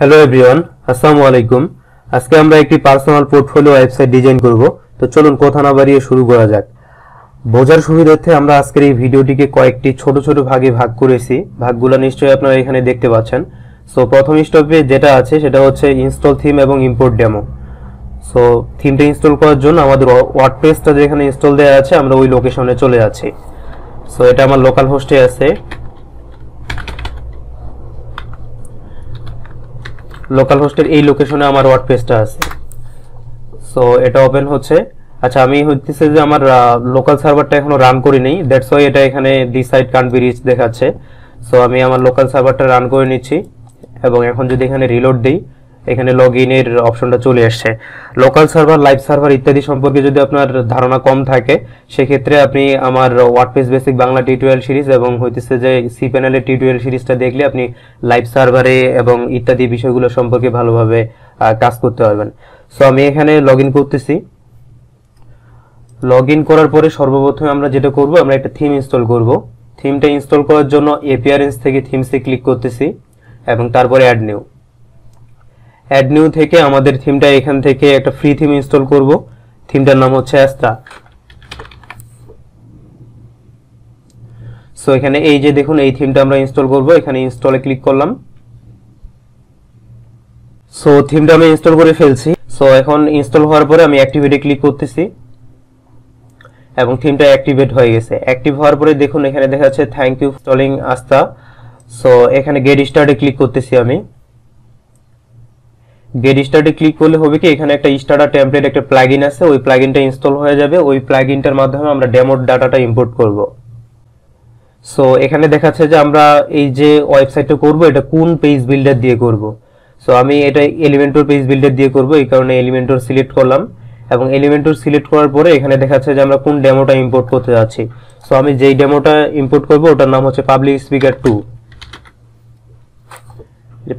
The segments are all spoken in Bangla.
হ্যালো এভরিওয়ান, আসসালামু আলাইকুম। আজকে আমরা একটি পার্সোনাল পোর্টফোলিও ওয়েবসাইট ডিজাইন করব। তো চলুন কথা না বাড়িয়ে শুরু করা যাক। বোঝার সুবিধার্থে আমরা আজকের এই ভিডিওটিকে কয়েকটি ছোট ছোট ভাগে ভাগ করেছি। ভাগগুলো নিশ্চয়ই আপনারা এখানে দেখতে পাচ্ছেন। সো প্রথম স্টেপে যেটা আছে সেটা হচ্ছে ইনস্টল থিম এবং ইম্পোর্ট ডেমো। সো থিমটা ইনস্টল করার জন্য আমাদের ওয়ার্ডপ্রেসটা যেখানে ইনস্টল দেওয়া আছে আমরা ওই লোকেশনে চলে যাচ্ছি। সো এটা আমার লোকাল হোস্টে আছে। লোকাল হোস্টের এই লোকেশনে আমার ওয়ার্ডপ্রেসটা আছে। সো এটা ওপেন হচ্ছে। আচ্ছা, আমি হচ্ছে যে আমার লোকাল সার্ভারটা এখনো রান করি নেই, দ্যাটস ওয়াই এটা এখানে this site can't be reach দেখাচ্ছে। সো আমি আমার লোকাল সার্ভারটা রান করে নিচ্ছি এবং এখন যদি এখানে রিলোড দিই, এখানে লগ ইনের অপশনটা চলে আসছে। লোকাল সার্ভার, লাইভ সার্ভার ইত্যাদি সম্পর্কে যদি আপনার ধারণা কম থাকে সেক্ষেত্রে আপনি আমার WordPress basic Bangla tutorial series এবং হইতেছে যে সি প্যানেলের টিউটোরিয়াল সিরিজটা দেখলে আপনি লাইভ সার্ভারে এবং ইত্যাদি বিষয়গুলো সম্পর্কে ভালোভাবে কাজ করতে পারবেন। সো আমি এখানে লগ ইন করতেছি। লগ ইন করার পরে সর্বপ্রথমে আমরা যেটা করব, আমরা একটা থিম ইনস্টল করব। থিমটা ইনস্টল করার জন্য অ্যাপিয়ারেন্স থেকে থিমসে ক্লিক করতেছি এবং তারপরে অ্যাড নিউ। অ্যাড নিউ থেকে আমাদের থিমটা এখান থেকে একটা ফ্রি থিম ইনস্টল করব। থিমটার নাম হচ্ছে অ্যাস্ট্রা। সো এখানে এই যে দেখুন, এই থিমটা আমরা ইনস্টল করব। এখানে ইনস্টলে ক্লিক করলাম। সো থিমটা আমি ইনস্টল করে ফেলছি। সো এখন ইনস্টল হওয়ার পরে আমি অ্যাক্টিভেটে ক্লিক করতেছি এবং থিমটা অ্যাক্টিভেট হয়ে গেছে। অ্যাক্টিভ হওয়ার পরে দেখুন এখানে দেখা যাচ্ছে থ্যাংক ইউ ফর ইনস্টলিং আস্থা। সো এখানে গেট স্টার্টে ক্লিক করতেছি আমি। গেট স্টার্টে ক্লিক করলে হবে কি, এখানে একটা স্টার্টার টেমপ্লেট একটা প্লাগইন আছে, ওই প্লাগইনটা ইনস্টল হয়ে যাবে। ওই প্লাগইনটার মাধ্যমে আমরা ডেমোর ডাটাটা ইম্পোর্ট করব। সো এখানে দেখাচ্ছে যে আমরা এই যে ওয়েবসাইটটা করব এটা কোন পেজ বিল্ডার দিয়ে করব। সো আমি এটা এলিমেন্টর পেজ বিল্ডার দিয়ে করব, এই কারণে এলিমেন্টর সিলেক্ট করলাম এবং এলিমেন্টর সিলেক্ট করার পরে এখানে দেখাচ্ছে যে আমরা কোন ডেমোটা ইম্পোর্ট করতে যাচ্ছি। সো আমি যেই ডেমোটা ইম্পোর্ট করব ওটার নাম হচ্ছে পাবলিক স্পিকার 2।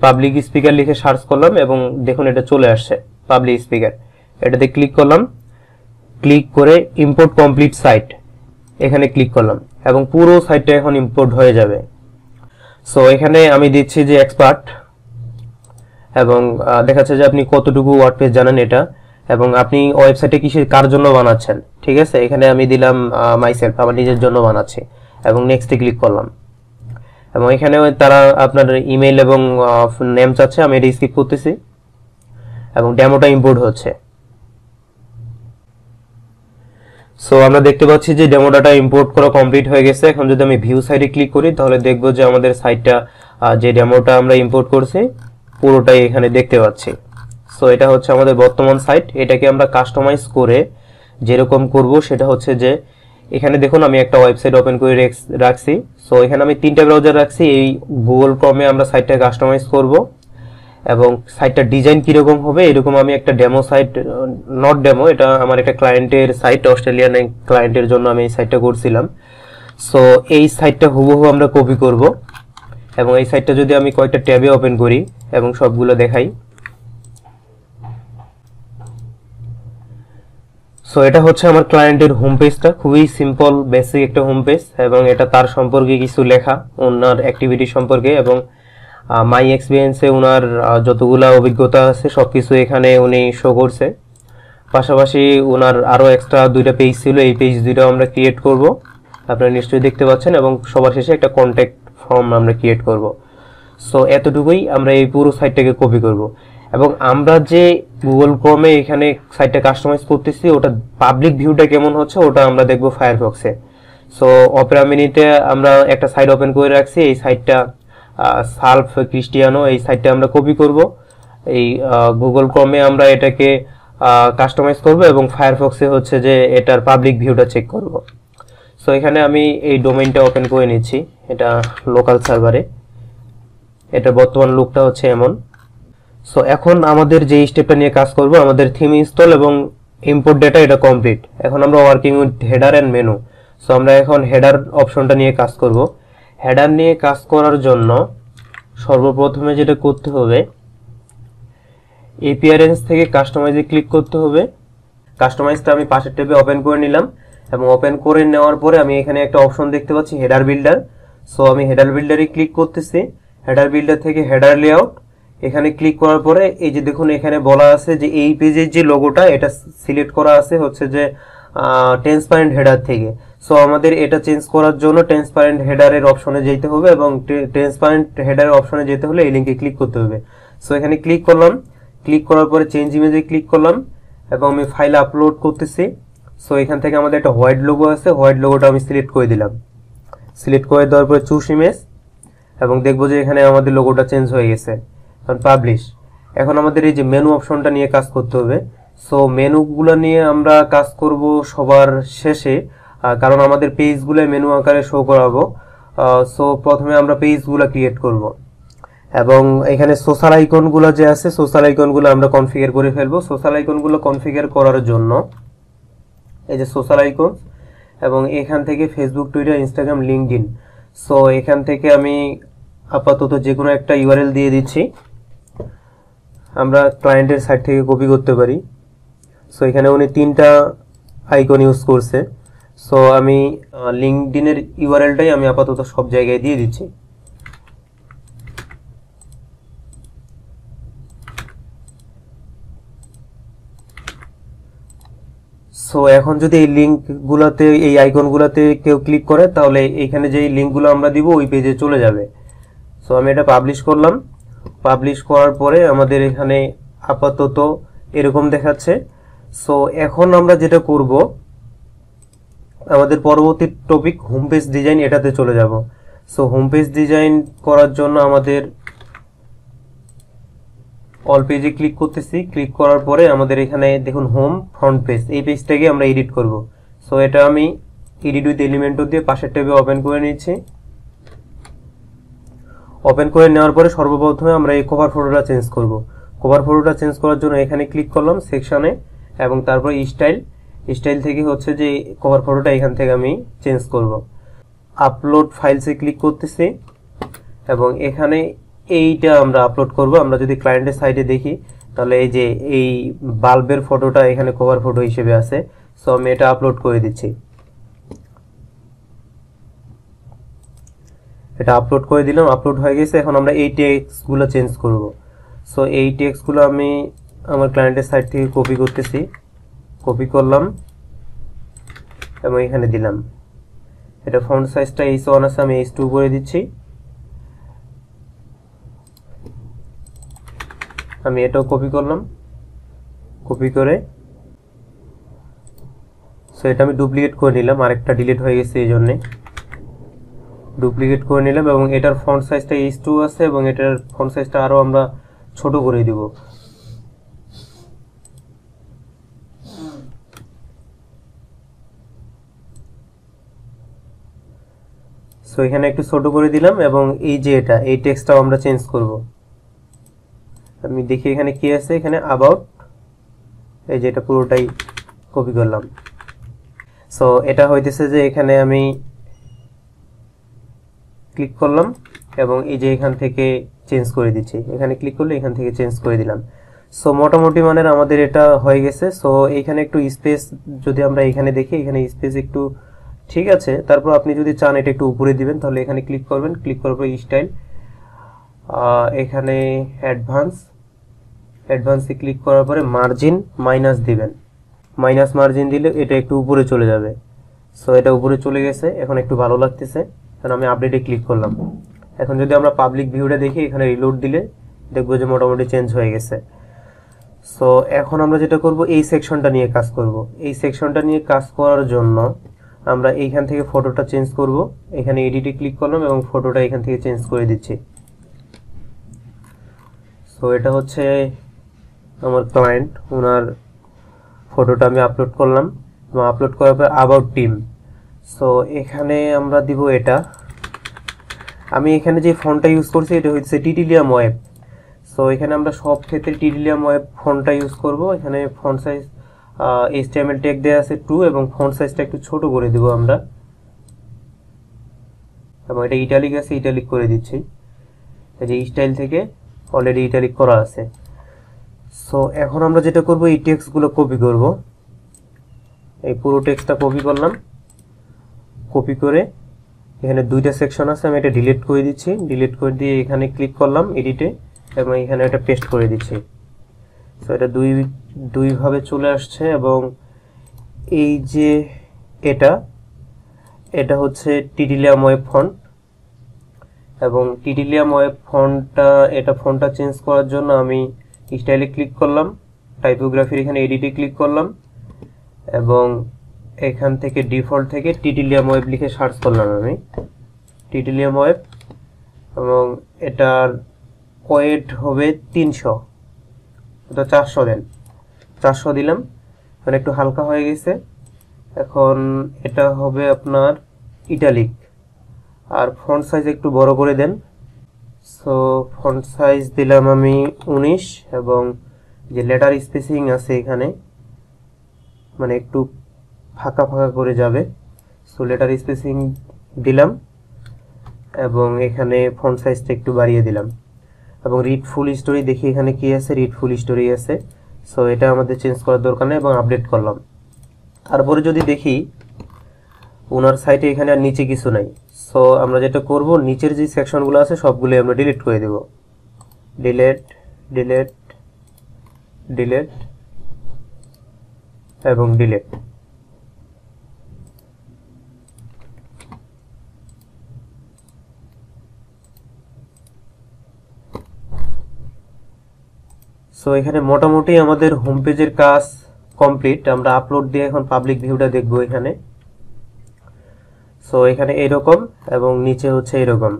পাবলিক স্পিকার লিখে সার্চ করলাম এবং দেখুন এটা চলে আসছে পাবলিক স্পিকার। এটাতে ক্লিক করলাম। ক্লিক করে ইম্পোর্ট কমপ্লিট সাইট এখানে ক্লিক করলাম এবং পুরো সাইটটা এখন ইম্পোর্ট হয়ে যাবে। সো এখানে আমি দিচ্ছি যে এক্সপার্ট এবং দেখাচ্ছে যে আপনি কতটুকু ওয়ার্ডপ্রেস জানেন এটা এবং আপনি ওয়েবসাইটে কিসের কার জন্য বানাচ্ছেন। ঠিক আছে, এখানে আমি দিলাম মাইসেলফ, আমার নিজের জন্য বানাচ্ছি এবং নেক্সটে ক্লিক করলাম এবং এখানে তারা আপনার ইমেল এবং নেম চাচ্ছে, আমি এটা স্কিপ করতেছি এবং ডেমোটা ইম্পোর্ট হচ্ছে। সো আমরা দেখতে পাচ্ছি যে ডেমো ডাটা ইম্পোর্ট করা কমপ্লিট হয়ে গেছে। এখন যদি আমি ভিউ সাইটে ক্লিক করি তাহলে দেখব যে আমাদের সাইটটা যে ডেমোটা আমরা ইম্পোর্ট করছি পুরোটাই এখানে দেখতে পাচ্ছি। সো এটা হচ্ছে আমাদের বর্তমান সাইট। এটাকে আমরা কাস্টমাইজ করে যেরকম করব সেটা হচ্ছে যে এখানে দেখুন আমি একটা ওয়েবসাইট ওপেন করে রাখছি। সো এখানে আমি 3টা ব্রাউজার রাখছি। এই গুগল ক্রমে আমরা সাইটটা কাস্টমাইজ করব এবং সাইটটা ডিজাইন কিরকম হবে এরকম আমি একটা ডেমো সাইট, নট ডেমো, এটা আমার একটা ক্লায়েন্টের সাইট, অস্ট্রেলিয়ান ক্লায়েন্টের জন্য আমি এই সাইটটা করছিলাম। সো এই সাইটটা হুবহু আমরা কপি করব এবং এই সাইটটা যদি আমি কয়েকটা ট্যাবে ওপেন করি এবং সবগুলো দেখাই। সো এটা হচ্ছে আমার ক্লায়েন্টের হোম পেজটা, খুবই সিম্পল বেসিক একটা হোম পেজ এবং এটা তার সম্পর্কে কিছু লেখা, ওনার অ্যাক্টিভিটি সম্পর্কে এবং মাই এক্সপিরিয়েন্সে ওনার যতগুলা অভিজ্ঞতা আছে সবকিছু এখানে উনি শো করছে। পাশাপাশি ওনার আরও এক্সট্রা 2টা পেজ ছিল, এই পেজ 2টা আমরা ক্রিয়েট করব, আপনারা নিশ্চয়ই দেখতে পাচ্ছেন এবং সবার শেষে একটা কন্ট্যাক্ট ফর্ম আমরা ক্রিয়েট করব। সো এতটুকুই আমরা এই পুরো সাইটটাকে কপি করব এবং আমরা যে গুগল ক্রমে এখানে সাইটটা কাস্টমাইজ করতেছি ওটা পাবলিক ভিউটা কেমন হচ্ছে ওটা আমরা দেখব ফায়ারফক্সে। সো অপেরা মিনিতে আমরা একটা সাইট ওপেন করে রাখছি, এই সাইটটা সালফ ক্রিস্টিয়ানো, এই সাইটটা আমরা কপি করব। এই গুগল ক্রমে আমরা এটাকে কাস্টমাইজ করব এবং ফায়ারফক্সে হচ্ছে যে এটার পাবলিক ভিউটা চেক করব। সো এখানে আমি এই ডোমেইনটা ওপেন করে নিচ্ছি, এটা লোকাল সার্ভারে, এটার বর্তমান লুকটা হচ্ছে এমন। সো এখন আমাদের যে স্টেপটা নিয়ে কাজ করব, আমাদের থিম ইনস্টল এবং ইম্পোর্ট ডেটা এটা কমপ্লিট। এখন আমরা working with header and menu. So আমরা এখন হেডার অপশনটা নিয়ে কাজ করব। হেডার নিয়ে কাজ করার জন্য সর্বপ্রথমে যেটা করতে হবে, অ্যাপিয়ারেন্স থেকে কাস্টমাইজে ক্লিক করতে হবে। কাস্টমাইজটা আমি পাশের ট্যাবে ওপেন করে নিলাম এবং ওপেন করে নেওয়ার পরে আমি এখানে একটা অপশন দেখতে পাচ্ছি হেডার বিল্ডার। সো আমি হেডার বিল্ডারে ক্লিক করতেছি। হেডার বিল্ডার থেকে হেডার লেআউট, এখানে ক্লিক করার পরে এই যে দেখুন এখানে বলা আছে যে এই পেজের যে লোগোটা এটা সিলেক্ট করা আছে হচ্ছে যে ট্রান্সপারেন্ট হেডার থেকে। সো আমাদের এটা চেঞ্জ করার জন্য ট্রান্সপারেন্ট হেডারের অপশনে যেতে হবে এবং ট্রান্সপারেন্ট হেডারের অপশনে যেতে হলে এই লিঙ্কে ক্লিক করতে হবে। সো এখানে ক্লিক করলাম, ক্লিক করার পরে চেঞ্জ ইমেজে ক্লিক করলাম এবং আমি ফাইল আপলোড করতেছি। সো এখান থেকে আমাদের একটা হোয়াইট লোগো আছে, হোয়াইট লোগোটা আমি সিলেক্ট করে দিলাম। সিলেক্ট করে দেওয়ার পরে চুজ ইমেজ এবং দেখবো যে এখানে আমাদের লোগোটা চেঞ্জ হয়ে গেছে। এখন পাবলিশ। এখন আমাদের এই যে মেনু অপশনটা নিয়ে কাজ করতে হবে। সো মেনুগুলো নিয়ে আমরা কাজ করব সবার শেষে, কারণ আমাদের পেজগুলো মেনু আকারে শো করাবো। সো প্রথমে আমরা পেজগুলো ক্রিয়েট করব এবং এখানে সোশ্যাল আইকনগুলো যে আছে সোশ্যাল আইকনগুলো আমরা কনফিগার করে ফেলবো। সোশ্যাল আইকনগুলো কনফিগার করার জন্য এই যে সোশ্যাল আইকন এবং এখান থেকে Facebook, Twitter, Instagram, LinkedIn. So এখান থেকে আমি আপাতত যে কোনো একটা ইউআরএল দিয়ে দিচ্ছি, আমরা ক্লায়েন্টের সাইট থেকে কপি করতে পারি। সো এখানে উনি 3টা আইকন ইউজ করছে। সো আমি লিঙ্কডইনের ইউআরএলটাই আমি আপাতত সব জায়গায় দিয়ে দিচ্ছি। সো এখন যদি এই লিঙ্কগুলোতে এই আইকনগুলোতে কেউ ক্লিক করে তাহলে এইখানে যে লিঙ্কগুলো আমরা দিব ওই পেজে চলে যাবে। সো আমি এটা পাবলিশ করলাম। পাবলিশ করার পরে আমাদের এখানে আপাতত এরকম দেখাচ্ছে। সো এখন আমরা যেটা করব, আমাদের পরবর্তী টপিক হোম পেজ ডিজাইন, এটাতে চলে যাব। সো হোম পেজ ডিজাইন করার জন্য আমাদের অল পেজে ক্লিক করতেছি। ক্লিক করার পরে আমাদের এখানে দেখুন হোম ফ্রন্ট পেজ, এই পেজটাকে আমরা এডিট করব। সো এটা আমি এডিট উইথ এলিমেন্টর দিয়ে পাশের ট্যাবে ওপেন করে নিচ্ছি। ওপেন করে নেওয়ার পরে সর্বপ্রথমে আমরা এই কভার ফটোটা চেঞ্জ করব। কভার ফটোটা চেঞ্জ করার জন্য এখানে ক্লিক করলাম সেকশনে এবং তারপরে স্টাইল থেকে হচ্ছে যে কভার ফটোটা এখান থেকে আমি চেঞ্জ করব। আপলোড ফাইলসে ক্লিক করতেছি এবং এখানে এইটা আমরা আপলোড করব। আমরা যদি ক্লায়েন্টের সাইটে দেখি তাহলে এই যে এই বাল্বের ফটোটা এখানে কভার ফটো হিসেবে আছে। সো আমি এটা আপলোড করে দিচ্ছি। এটা আপলোড করে দিলাম, আপলোড হয়ে গেছে। এখন আমরা এই টেক্সটগুলো চেঞ্জ করব। সো এই টেক্সটগুলো আমি আমার ক্লায়েন্টের সাইট থেকে কপি করতেছি। কপি করলাম এবং এখানে দিলাম। এটা ফন্ট সাইজটা H1 আছে, আমি H2 করে দিচ্ছি। আমি এটাও কপি করলাম, কপি করে সো এটা আমি ডুপ্লিকেট করে নিলাম, আরেকটা ডিলিট হয়ে গেছে এই জন্যে ডুপ্লিকেট করে নিলাম। এবং এটার ফন্ট সাইজটা H2 আছে এবং এটার ফন্ট সাইজটা আরও আমরা ছোট করে দিব। সো এখানে একটু ছোট করে দিলাম এবং এই যে এই টেক্সটটাও আমরা চেঞ্জ করব। আমি দেখি এখানে কি আছে, এখানে অ্যাবাউট, এই যে এটা পুরোটাই কপি করলাম। সো এটা হইতেছে যে এখানে আমি ক্লিক করলাম এবং এই যে এখান থেকে চেঞ্জ করে দিচ্ছি। এখানে ক্লিক করলে এখান থেকে চেঞ্জ করে দিলাম। সো মোটামুটি মানে আমাদের এটা হয়ে গেছে। সো এইখানে একটু স্পেস যদি আমরা এখানে দেখি, এখানে স্পেস একটু ঠিক আছে। তারপর আপনি যদি চান এটা একটু উপরে দিবেন তাহলে এখানে ক্লিক করবেন, ক্লিক করার পর স্টাইল, এখানে অ্যাডভান্সে ক্লিক করার পরে মার্জিন মাইনাস দিবেন। মাইনাস মার্জিন দিলে এটা একটু উপরে চলে যাবে। সো এটা উপরে চলে গেছে, এখন একটু ভালো লাগতেছে। কারণ আমি আপডেটে ক্লিক করলাম। এখন যদি আমরা পাবলিক ভিউটা দেখি, এখানে রিলোড দিলে দেখবো যে মোটামুটি চেঞ্জ হয়ে গেছে। সো এখন আমরা যেটা করব, এই সেকশনটা নিয়ে কাজ করব। এই সেকশনটা নিয়ে কাজ করার জন্য আমরা এইখান থেকে ফটোটা চেঞ্জ করব। এখানে এডিটে ক্লিক করলাম এবং ফটোটা এখান থেকে চেঞ্জ করে দিচ্ছি। সো এটা হচ্ছে আমার ক্লায়েন্ট, ওনার ফটোটা আমি আপলোড করলাম এবং আপলোড করার পর অ্যাবাউট টিম। সো এখানে আমরা দিব এটা। আমি এখানে যে ফন্টটা ইউজ করছি এটা হচ্ছে টিটিলিয়াম ওয়েব। সো এখানে আমরা সব ক্ষেত্রে টিটিলিয়াম ওয়েব ফন্টটা ইউজ করব। এখানে ফন্ট সাইজ HTML ট্যাগ দেওয়া আছে 2 এবং ফন্ট সাইজটা একটু ছোট করে দিব আমরা, এবং এটা ইটালিক আছে, ইটালিক করে দিচ্ছি। এই যে স্টাইল থেকে অলরেডি ইটালিক করা আছে। সো এখন আমরা যেটা করব, এই টেক্সটগুলো কপি করব। এই পুরো টেক্সটটা কপি করলাম, কপি করে এখানে 2টা সেকশন আছে, আমি এটা ডিলিট করে দিচ্ছি। ডিলিট করে দিয়ে এখানে ক্লিক করলাম এডিটে এবং এখানে এটা পেস্ট করে দিচ্ছি। সো এটা দুই ভাবে চলে আসছে। এবং এই যে এটা হচ্ছে টিটিলিয়াম ওয়েব ফন্ট, এবং টিটিলিয়াম ওয়েব ফন্টটা চেঞ্জ করার জন্য আমি স্টাইলে ক্লিক করলাম, টাইপোগ্রাফির এখানে এডিটে ক্লিক করলাম এবং এখান থেকে ডিফল্ট থেকে টিটিলিয়াম ওয়েব লিখে সার্চ করলাম আমি টিটিলিয়াম ওয়েব, এবং এটার ওয়েট হবে 300, এটা 400 দেন, 400 দিলাম। এখন একটু হালকা হয়ে গেছে। এখন এটা হবে আপনার ইটালিক, আর ফন্ট সাইজ একটু বড় করে দেন। সো ফন্ট সাইজ দিলাম আমি 19, এবং যে লেটার স্পেসিং আছে এখানে মানে একটু ফাঁকা ফাঁকা করে যাবে, সো লেটার স্পেসিং দিলাম এবং এখানে ফন্ট সাইজটা একটু বাড়িয়ে দিলাম। এবং রিড ফুল স্টোরি দেখি এখানে কি আছে, রিড ফুল স্টোরি আছে। সো এটা আমাদের চেঞ্জ করার দরকার নেই এবং আপডেট করলাম। তারপরে যদি দেখি ওনার সাইটে এখানে আর নিচে কিছু নাই। সো আমরা যেটা করব, নিচের যে সেকশনগুলো আছে সবগুলো আমরা ডিলিট করে দেব। ডিলিট ডিলিট ডিলিট এবং ডিলিট। সো এখানে মোটামুটি আমাদের হোম পেজের কাজ কমপ্লিট। আমরা আপলোড দিয়ে এখন পাবলিক ভিউটা দেখব এখানে। সো এখানে এইরকম এবং নিচে হচ্ছে এরকম।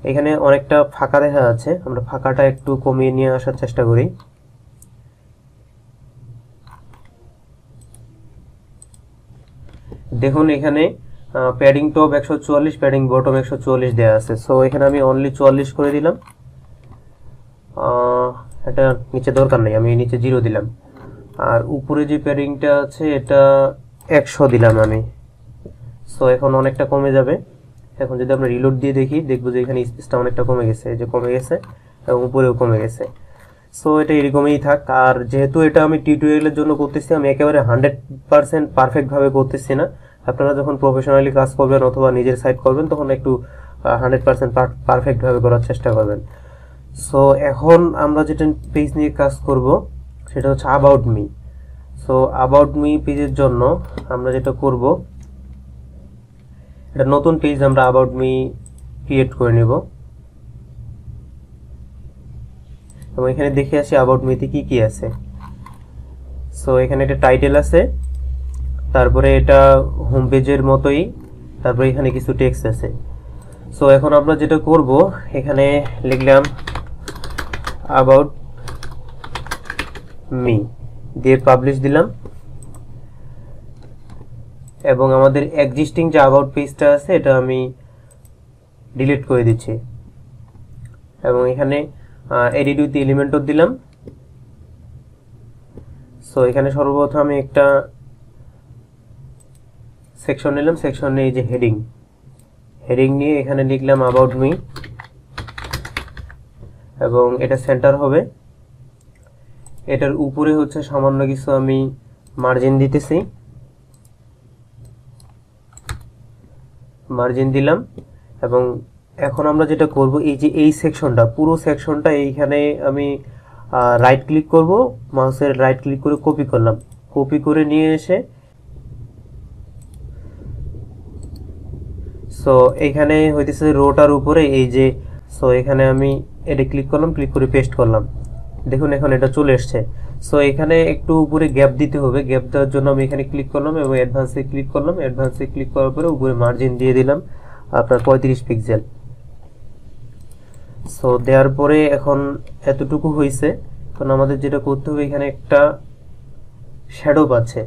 এখানে অনেকটা ফাঁকা দেখা যাচ্ছে, আমরা ফাঁকাটা একটু কমিয়ে নিয়ে আসার চেষ্টা করি। দেখুন এখানে প্যাডিং টপ 144, প্যাডিং বটম 144 দেওয়া আছে। সো এখানে আমি অনলি 44 করে দিলাম। এটা নিচে দরকার নেই, আমি নিচে 0 দিলাম। আর উপরে যে প্যাডিংটা আছে এটা 100 দিলাম আমি। সো এখন অনেকটা কমে যাবে। এখন যদি আমরা রিলোড দিয়ে দেখি, দেখবো যে এখানে স্পেসটা অনেকটা কমে গেছে, এই যে কমে গেছে এবং উপরেও কমে গেছে। সো এটা এরকমই থাক। আর যেহেতু এটা আমি টিউটোরিয়ালের জন্য করতেছি, আমি একেবারে 100% পারফেক্টভাবে করতেছি না। আপনারা যখন প্রফেশনালি কাজ করবেন অথবা নিজের সাইট করবেন তখন একটু 100% পারফেক্টভাবে করার চেষ্টা করবেন। সো এখন আমরা যেটা পেজ নিয়ে কাজ করব সেটা হচ্ছে about me. So about me পেজের জন্য আমরা যেটা করব, এটা নতুন পেজ আমরা অ্যাবাউট মি ক্রিয়েট করে নেব এবং এখানে দেখে আসি অ্যাবাউট মিতে কি কি আছে। সো এখানে একটা টাইটেল আছে, তারপরে এটা হোম পেজের মতোই, তারপরে এখানে কিছু টেক্সট আছে। সো এখন আমরা যেটা করব, এখানে লিখলাম অ্যাবাউট মি দিয়ে পাবলিশ দিলাম এবং আমাদের এক্সিস্টিং যে অ্যাবাউট পেজটা আছে এটা আমি ডিলিট করে দিচ্ছি এবং এখানে এডিট উইথ এলিমেন্টর দিলাম। সো এখানে সর্বপ্রথম আমি একটা সেকশন নিলাম, সেকশনে এই যে হেডিং নিয়ে এখানে লিখলাম অ্যাবাউট মি এবং এটা সেন্টার হবে। এটার উপরে হচ্ছে সামান্য কিছু আমি মার্জিন দিতেছি, মার্জিন দিলাম। এবং এখন আমরা যেটা করব, এই যে এই সেকশনটা, পুরো সেকশনটা এইখানে আমি রাইট ক্লিক করব, মাউসের রাইট ক্লিক করে কপি করলাম, কপি করে নিয়ে এসে সো এখানে হইতেছে রোটার উপরে এই যে, সো এখানে আমি এটা ক্লিক করলাম, ক্লিক করে পেস্ট করলাম। দেখুন এখন এটা চলে এসছে। সো এখানে একটু উপরে গ্যাপ দিতে হবে, গ্যাপ দেওয়ার জন্য আমি এখানে ক্লিক করলাম এবং অ্যাডভান্সে ক্লিক করলাম। অ্যাডভান্সে ক্লিক করার পরে উপরে মার্জিন দিয়ে দিলাম আপনার 35 পিক্সেল। সো দেওয়ার পরে এখন এতটুকু হয়েছে। এখন আমাদের যেটা করতে হবে, এখানে একটা শ্যাডো পাচ্ছে।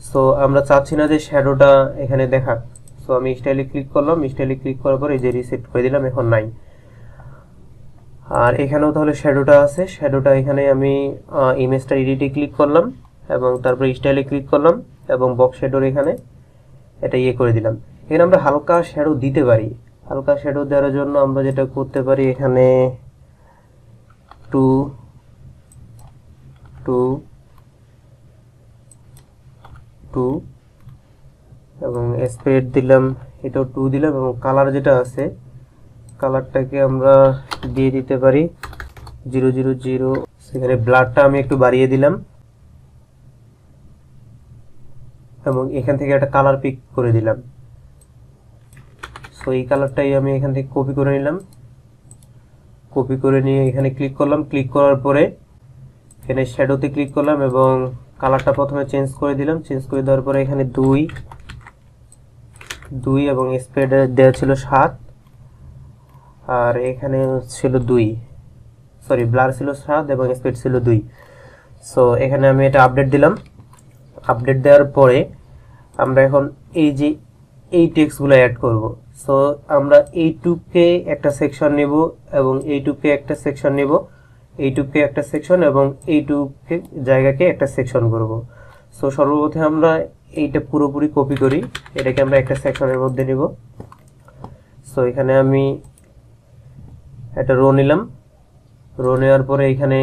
সো আমরা চাচ্ছি না যে শ্যাডোটা এখানে দেখাক। সো আমি স্টাইলে ক্লিক করলাম, স্টাইলে ক্লিক করার পরে এই যে রিসেট করে দিলাম, এখন নাই। আর এখানেও তাহলে শ্যাডোটা আছে, শ্যাডোটা এখানে আমি ইমেজটা এডিটে ক্লিক করলাম এবং তারপরে স্টাইলে ক্লিক করলাম এবং বক্স শ্যাডোর এখানে এটা করে দিলাম। এখানে আমরা হালকা শ্যাডো দিতে পারি। হালকা শ্যাডো দেওয়ার জন্য আমরা যেটা করতে পারি, এখানে 2 এবং স্প্রেড দিলাম, এটাও 2 দিলাম এবং কালার যেটা আছে কালারটাকে আমরা দিয়ে দিতে পারি 000। সেখানে ব্লাডটা আমি একটু বাড়িয়ে দিলাম এবং এখান থেকে একটা কালার পিক করে দিলাম। সো এই কালারটাই আমি এখান থেকে কপি করে নিলাম। কপি করে নিয়ে এখানে ক্লিক করলাম। ক্লিক করার পরে এখানে শ্যাডোতে ক্লিক করলাম এবং কালারটা প্রথমে চেঞ্জ করে দিলাম। চেঞ্জ করে দেওয়ার পরে এখানে 2 এবং স্প্রেড দেওয়া ছিল 7 আর এখানে ছিল 2, সরি ব্লার ছিল 7 এবং স্প্রেড ছিল 2। সো এখানে আমি এটা আপডেট দিলাম। আপডেট দেওয়ার পরে আমরা এখন এই যে এই টেক্সটগুলো অ্যাড করব। সো আমরা এইটুকে একটা সেকশন নেব এবং এইটুকে একটা সেকশন নেব, এইটুকে একটা সেকশন এবং এইটুকে জায়গাকে একটা সেকশন করব। সো সর্বপ্রথমে আমরা এইটা পুরোপুরি কপি করি, এটাকে আমরা একটা সেকশনের মধ্যে নিব। সো এখানে আমি একটা রো নিলাম। রো নেওয়ার পরে এখানে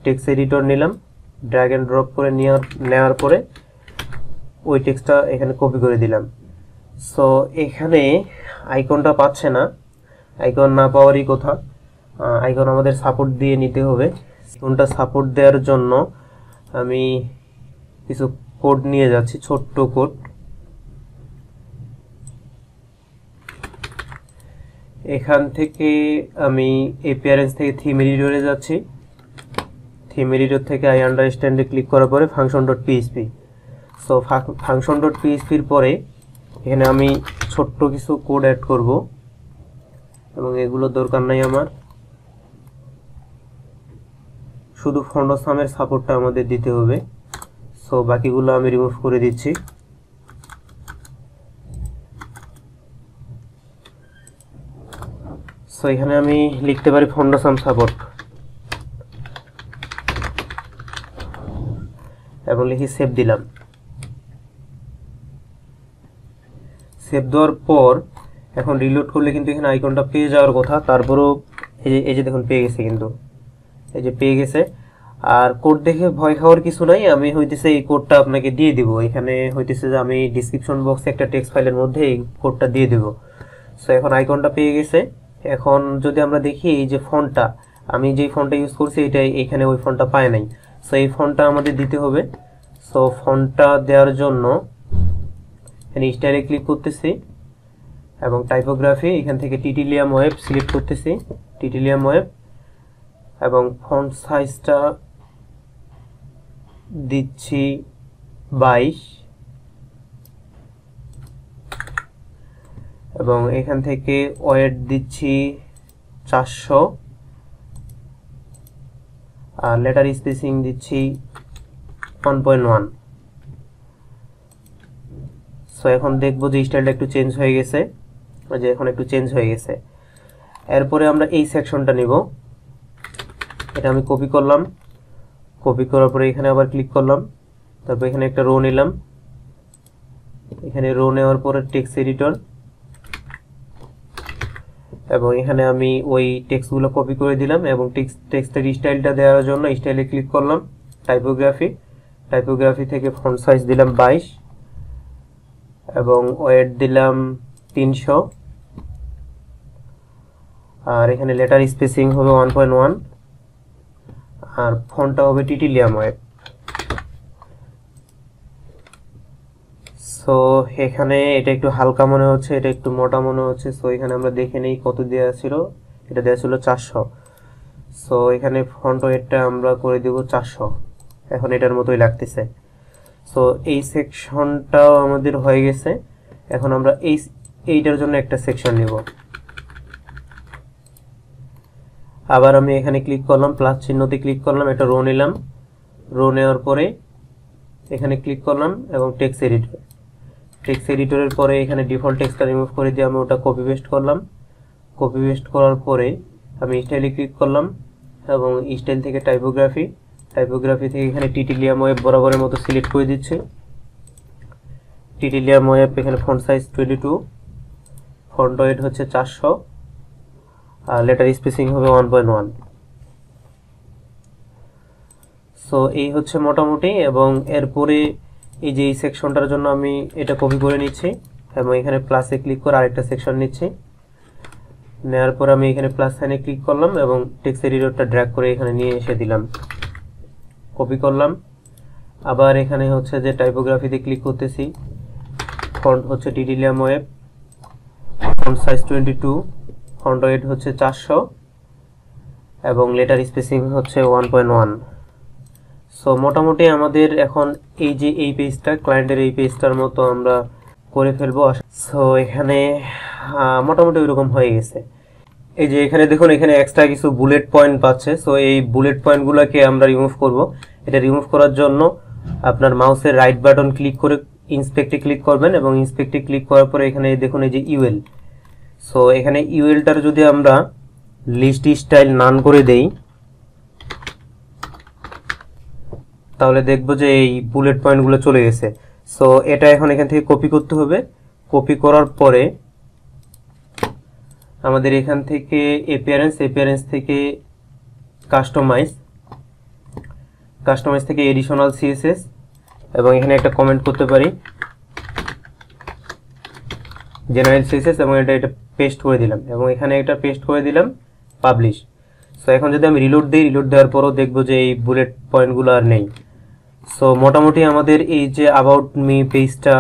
টেক্সট এডিটর নিলাম, ড্র্যাগ এন্ড ড্রপ করে নেওয়ার পরে ওই টেক্সটটা এখানে কপি করে দিলাম। সো এখানে আইকনটা পাচ্ছে না, আইকন না পাওয়ারই কথা। আইকন আমাদের সাপোর্ট দিয়ে নিতে হবে। আইকনটা সাপোর্ট দেওয়ার জন্য আমি কিছু কোড নিয়ে যাচ্ছি, ছোট্ট কোড। এখান থেকে আমি অ্যাপিয়ারেন্স থেকে থিম এডিটরে যাচ্ছি। থিম এডিটর থেকে আই আন্ডারস্ট্যান্ডে ক্লিক করার পরে function.php। সো function.php-র পরে এখানে আমি ছোট্ট কিছু কোড অ্যাড করব এবং এগুলো দরকার নাই আমার, শুধু ফন্ট অফ সামের সাপোর্টটা আমাদের দিতে হবে। সো বাকিগুলো আমি রিমুভ করে দিচ্ছি। সো এখানে আমি লিখতে পারি ফন্ট অফ সাম সাপোর্ট এবং লিখি সেভ দিলাম। সেভ দেওয়ার পর এখন রিলোড করলে কিন্তু এখানে আইকনটা পেয়ে যাওয়ার কথা, তারপরেও এই যে দেখুন পেয়ে গেছে, কিন্তু এই যে পেয়ে গেছে। আর কোড দেখে ভয় খাওয়ার কিছু নাই, আমি হইতেছে এই কোডটা আপনাকে দিয়ে দিব। এখানে হইতেছে যে আমি ডিসক্রিপশন বক্সে একটা টেক্সট ফাইলের মধ্যে এই কোডটা দিয়ে দেব। সো এখন আইকনটা পেয়ে গেছে। এখন যদি আমরা দেখি এই যে ফন্টটা, আমি যেই ফন্টটা ইউজ করছি এটাই, এখানে ওই ফন্টটা পায় নাই। সো এই ফন্টটা আমাদের দিতে হবে। সো ফন্টটা দেওয়ার জন্য এখানে স্টাইলে ক্লিক করতেছি এবং টাইপোগ্রাফি এখান থেকে টিটিলিয়াম ওয়েব সিলেক্ট করতেছি, টিটিলিয়াম ওয়েব, এবং ফন্ট সাইজটা দিচ্ছি 22 এবং এখান থেকে ওয়েট দিচ্ছি 400 আর লেটার স্পেসিং দিচ্ছি 1.1। সো এখন দেখবো যে স্টাইলটা একটু চেঞ্জ হয়ে গেছে, যে এখন একটু চেঞ্জ হয়ে গেছে। এরপরে আমরা এই সেকশনটা নিব, এটা আমি কপি করলাম। কপি করার পরে এখানে আবার ক্লিক করলাম, তারপর এখানে একটা রো নিলাম। এখানে রো নেওয়ার পরে টেক্সট এডিটর এবং এখানে আমি ওই টেক্সটগুলো কপি করে দিলাম এবং টেক্সটের স্টাইলটা দেওয়ার জন্য স্টাইলে ক্লিক করলাম, টাইপোগ্রাফি, টাইপোগ্রাফি থেকে ফন্ট সাইজ দিলাম 22 এবং ওয়েট দিলাম 300 আর এখানে লেটার স্পেসিং হবে 1.1 আর ফন্টটা হবে টিটিলিয়াম ওয়েব। সো এখানে এটা একটু হালকা মনে হচ্ছে, এটা একটু মোটা মনে হচ্ছে। সো এখানে আমরা দেখে নেই কত দেওয়া ছিল, এটা দেওয়া ছিল 400। সো এখানে ফন্ট ওয়েটটা আমরা করে দেব 400, এখন এটার মতোই লাগতেছে। সো এই সেকশনটাও আমাদের হয়ে গেছে। এখন আমরা এইটার জন্য একটা সেকশন নিব। আবার আমি এখানে ক্লিক করলাম, প্লাস চিহ্নতে ক্লিক করলাম, একটা রো নিলাম। রো নেওয়ার পরে এখানে ক্লিক করলাম এবং টেক্সট এডিটর, টেক্সট এডিটরের পরে এখানে ডিফল্ট টেক্সটটা রিমুভ করে দিয়ে আমি ওটা কপি পেস্ট করলাম। কপি পেস্ট করার পরে আমি স্টাইলে ক্লিক করলাম এবং স্টাইল থেকে টাইপোগ্রাফি, টাইপোগ্রাফি থেকে এখানে টিটিলিয়াম ওয়েব বরাবরের মতো সিলেক্ট করে দিচ্ছি। টিটিলিয়াম ওয়েব এখানে ফন্ট সাইজ 22, ফন্ট ওয়েট হচ্ছে 400 আর লেটার স্পেসিং হবে 1.1। সো এই হচ্ছে মোটামুটি। এবং এরপরে এই যে এই সেকশনটার জন্য আমি এটা কপি করে নিচ্ছি এবং এখানে প্লাসে ক্লিক করে আরেকটা সেকশন নিচ্ছি। নেওয়ার পর আমি এখানে প্লাস সাইনে ক্লিক করলাম এবং টেক্সট এডিটরটা ড্র্যাগ করে এখানে নিয়ে এসে দিলাম, কপি করলাম। আবার এখানে হচ্ছে যে টাইপোগ্রাফিতে ক্লিক করতেছি, ফন্ট হচ্ছে Titillium Web, font size 22, font weight হচ্ছে 400 এবং লেটার স্পেসিং হচ্ছে 1.1। সো মোটামুটি আমাদের এখন এই যে এই পেজটা ক্লায়েন্টের এই পেজটার মতো আমরা করে ফেলবো। সো এখানে মোটামুটি ওইরকম হয়ে গেছে। এই যে এখানে দেখুন, এখানে এক্সট্রা কিছু বুলেট পয়েন্ট পাচ্ছে। সো এই বুলেট পয়েন্টগুলোকে আমরা রিমুভ করব। এটা রিমুভ করার জন্য আপনার মাউসের রাইট বাটন ক্লিক করে ইন্সপেক্টে ক্লিক করবেন এবং ইন্সপেক্টে ক্লিক করার পরে এখানে দেখুন এই যে ইউএল। সো এখানে ইউএলটার যদি আমরা লিস্ট স্টাইল নান করে দেই তাহলে দেখবো যে এই বুলেট পয়েন্টগুলো চলে গেছে। সো এটা এখন এখান থেকে কপি করতে হবে। কপি করার পরে আমাদের এখান থেকে অ্যাপিয়ারেন্স থেকে কাস্টমাইজ থেকে এডিশনাল সিএসএস এবং এখানে একটা কমেন্ট করতে পারি জেনারেল সিএসএস এবং এটা পেস্ট করে দিলাম এবং এখানে একটা পেস্ট করে দিলাম পাবলিশ। সো এখন যদি আমি রিলোড দিই, রিলোড দেওয়ার পরও দেখবো যে এই বুলেট পয়েন্টগুলো আর নেই। সো মোটামুটি আমাদের এই যে অ্যাবাউট মি পেজটা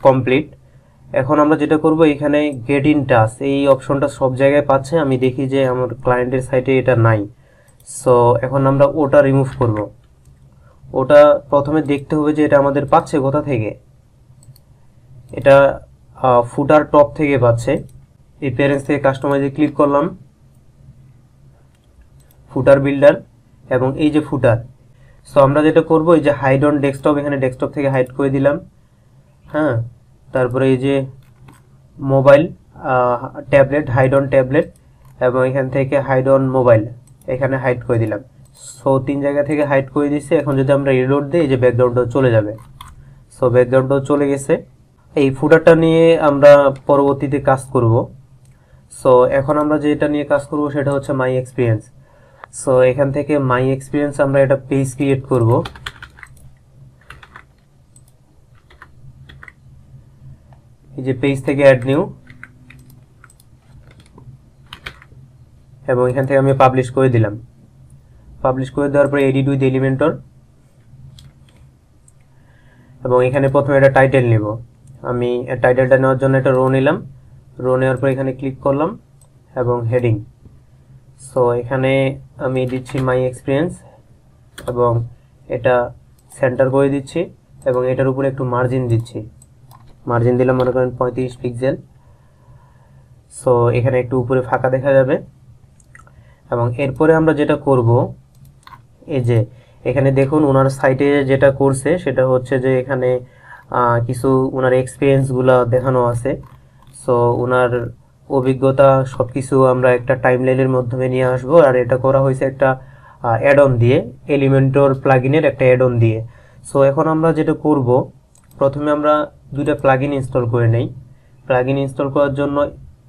কমপ্লিট। এখন আমরা যেটা করব, এখানে গেট ইন টাচ এই অপশনটা সব জায়গায় পাচ্ছে, আমি দেখি যে আমার ক্লায়েন্টের সাইটে এটা নাই। সো এখন আমরা ওটা রিমুভ করব। ওটা প্রথমে দেখতে হবে যে এটা আমাদের পাচ্ছে কোথা থেকে। এটা ফুটার টপ থেকে পাচ্ছে। এই প্যারেন্টস থেকে কাস্টমাইজে ক্লিক করলাম, ফুটার বিল্ডার এবং এই যে ফুটার। সো আমরা যেটা করব, এই যে হাইড অন ডেস্কটপ, এখানে ডেস্কটপ থেকে হাইড করে দিলাম। হ্যাঁ, তারপরে এই যে mobile tablet, hide on tablet এবং এখান থেকে হাইড অন মোবাইল, এখানে হাইড করে দিলাম। সো 3 জায়গা থেকে হাইড করে দিচ্ছি। এখন যদি আমরা রিলোড দিই, এই যে ব্যাকগ্রাউন্ডটাও চলে যাবে। সো ব্যাকগ্রাউন্ডটাও চলে গেছে। এই ফুটারটা নিয়ে আমরা পরবর্তীতে কাজ করব। সো এখন আমরা যেটা নিয়ে কাজ করব সেটা হচ্ছে মাই এক্সপিরিয়েন্স। সো এখান থেকে মাই এক্সপিরিয়েন্স আমরা একটা পেজ ক্রিয়েট করব। এই যে পেজ থেকে অ্যাড নিউ এবং এখান থেকে আমি পাবলিশ করে দিলাম। পাবলিশ করে দেওয়ার পরে এডিট উইথ এলিমেন্টর এবং এখানে প্রথমে একটা টাইটেল নিব। আমি টাইটেলটা নেওয়ার জন্য একটা রো নিলাম। রো নেওয়ার পর এখানে ক্লিক করলাম এবং হেডিং। সো এখানে আমি দিচ্ছি মাই এক্সপিরিয়েন্স এবং এটা সেন্টার করে দিচ্ছি এবং এটার উপরে একটু মার্জিন দিচ্ছি। মার্জিন দিলাম মনে করেন 35 পিক্সেল। সো এখানে একটু উপরে ফাঁকা দেখা যাবে এবং এরপরে আমরা যেটা করব, এই যে এখানে দেখুন ওনার সাইটে যেটা করছে সেটা হচ্ছে যে এখানে কিছু ওনার এক্সপিরিয়েন্সগুলো দেখানো আছে। সো ওনার অভিজ্ঞতা সব কিছু আমরা একটা টাইমলাইনের মাধ্যমে নিয়ে আসবো। আর এটা করা হয়েছে একটা অ্যাড অন দিয়ে, এলিমেন্টর প্লাগইনের একটা অ্যাড অন দিয়ে। সো এখন আমরা যেটা করব, প্রথমে আমরা 2টা প্লাগইন ইনস্টল করে নেই। প্লাগইন ইনস্টল করার জন্য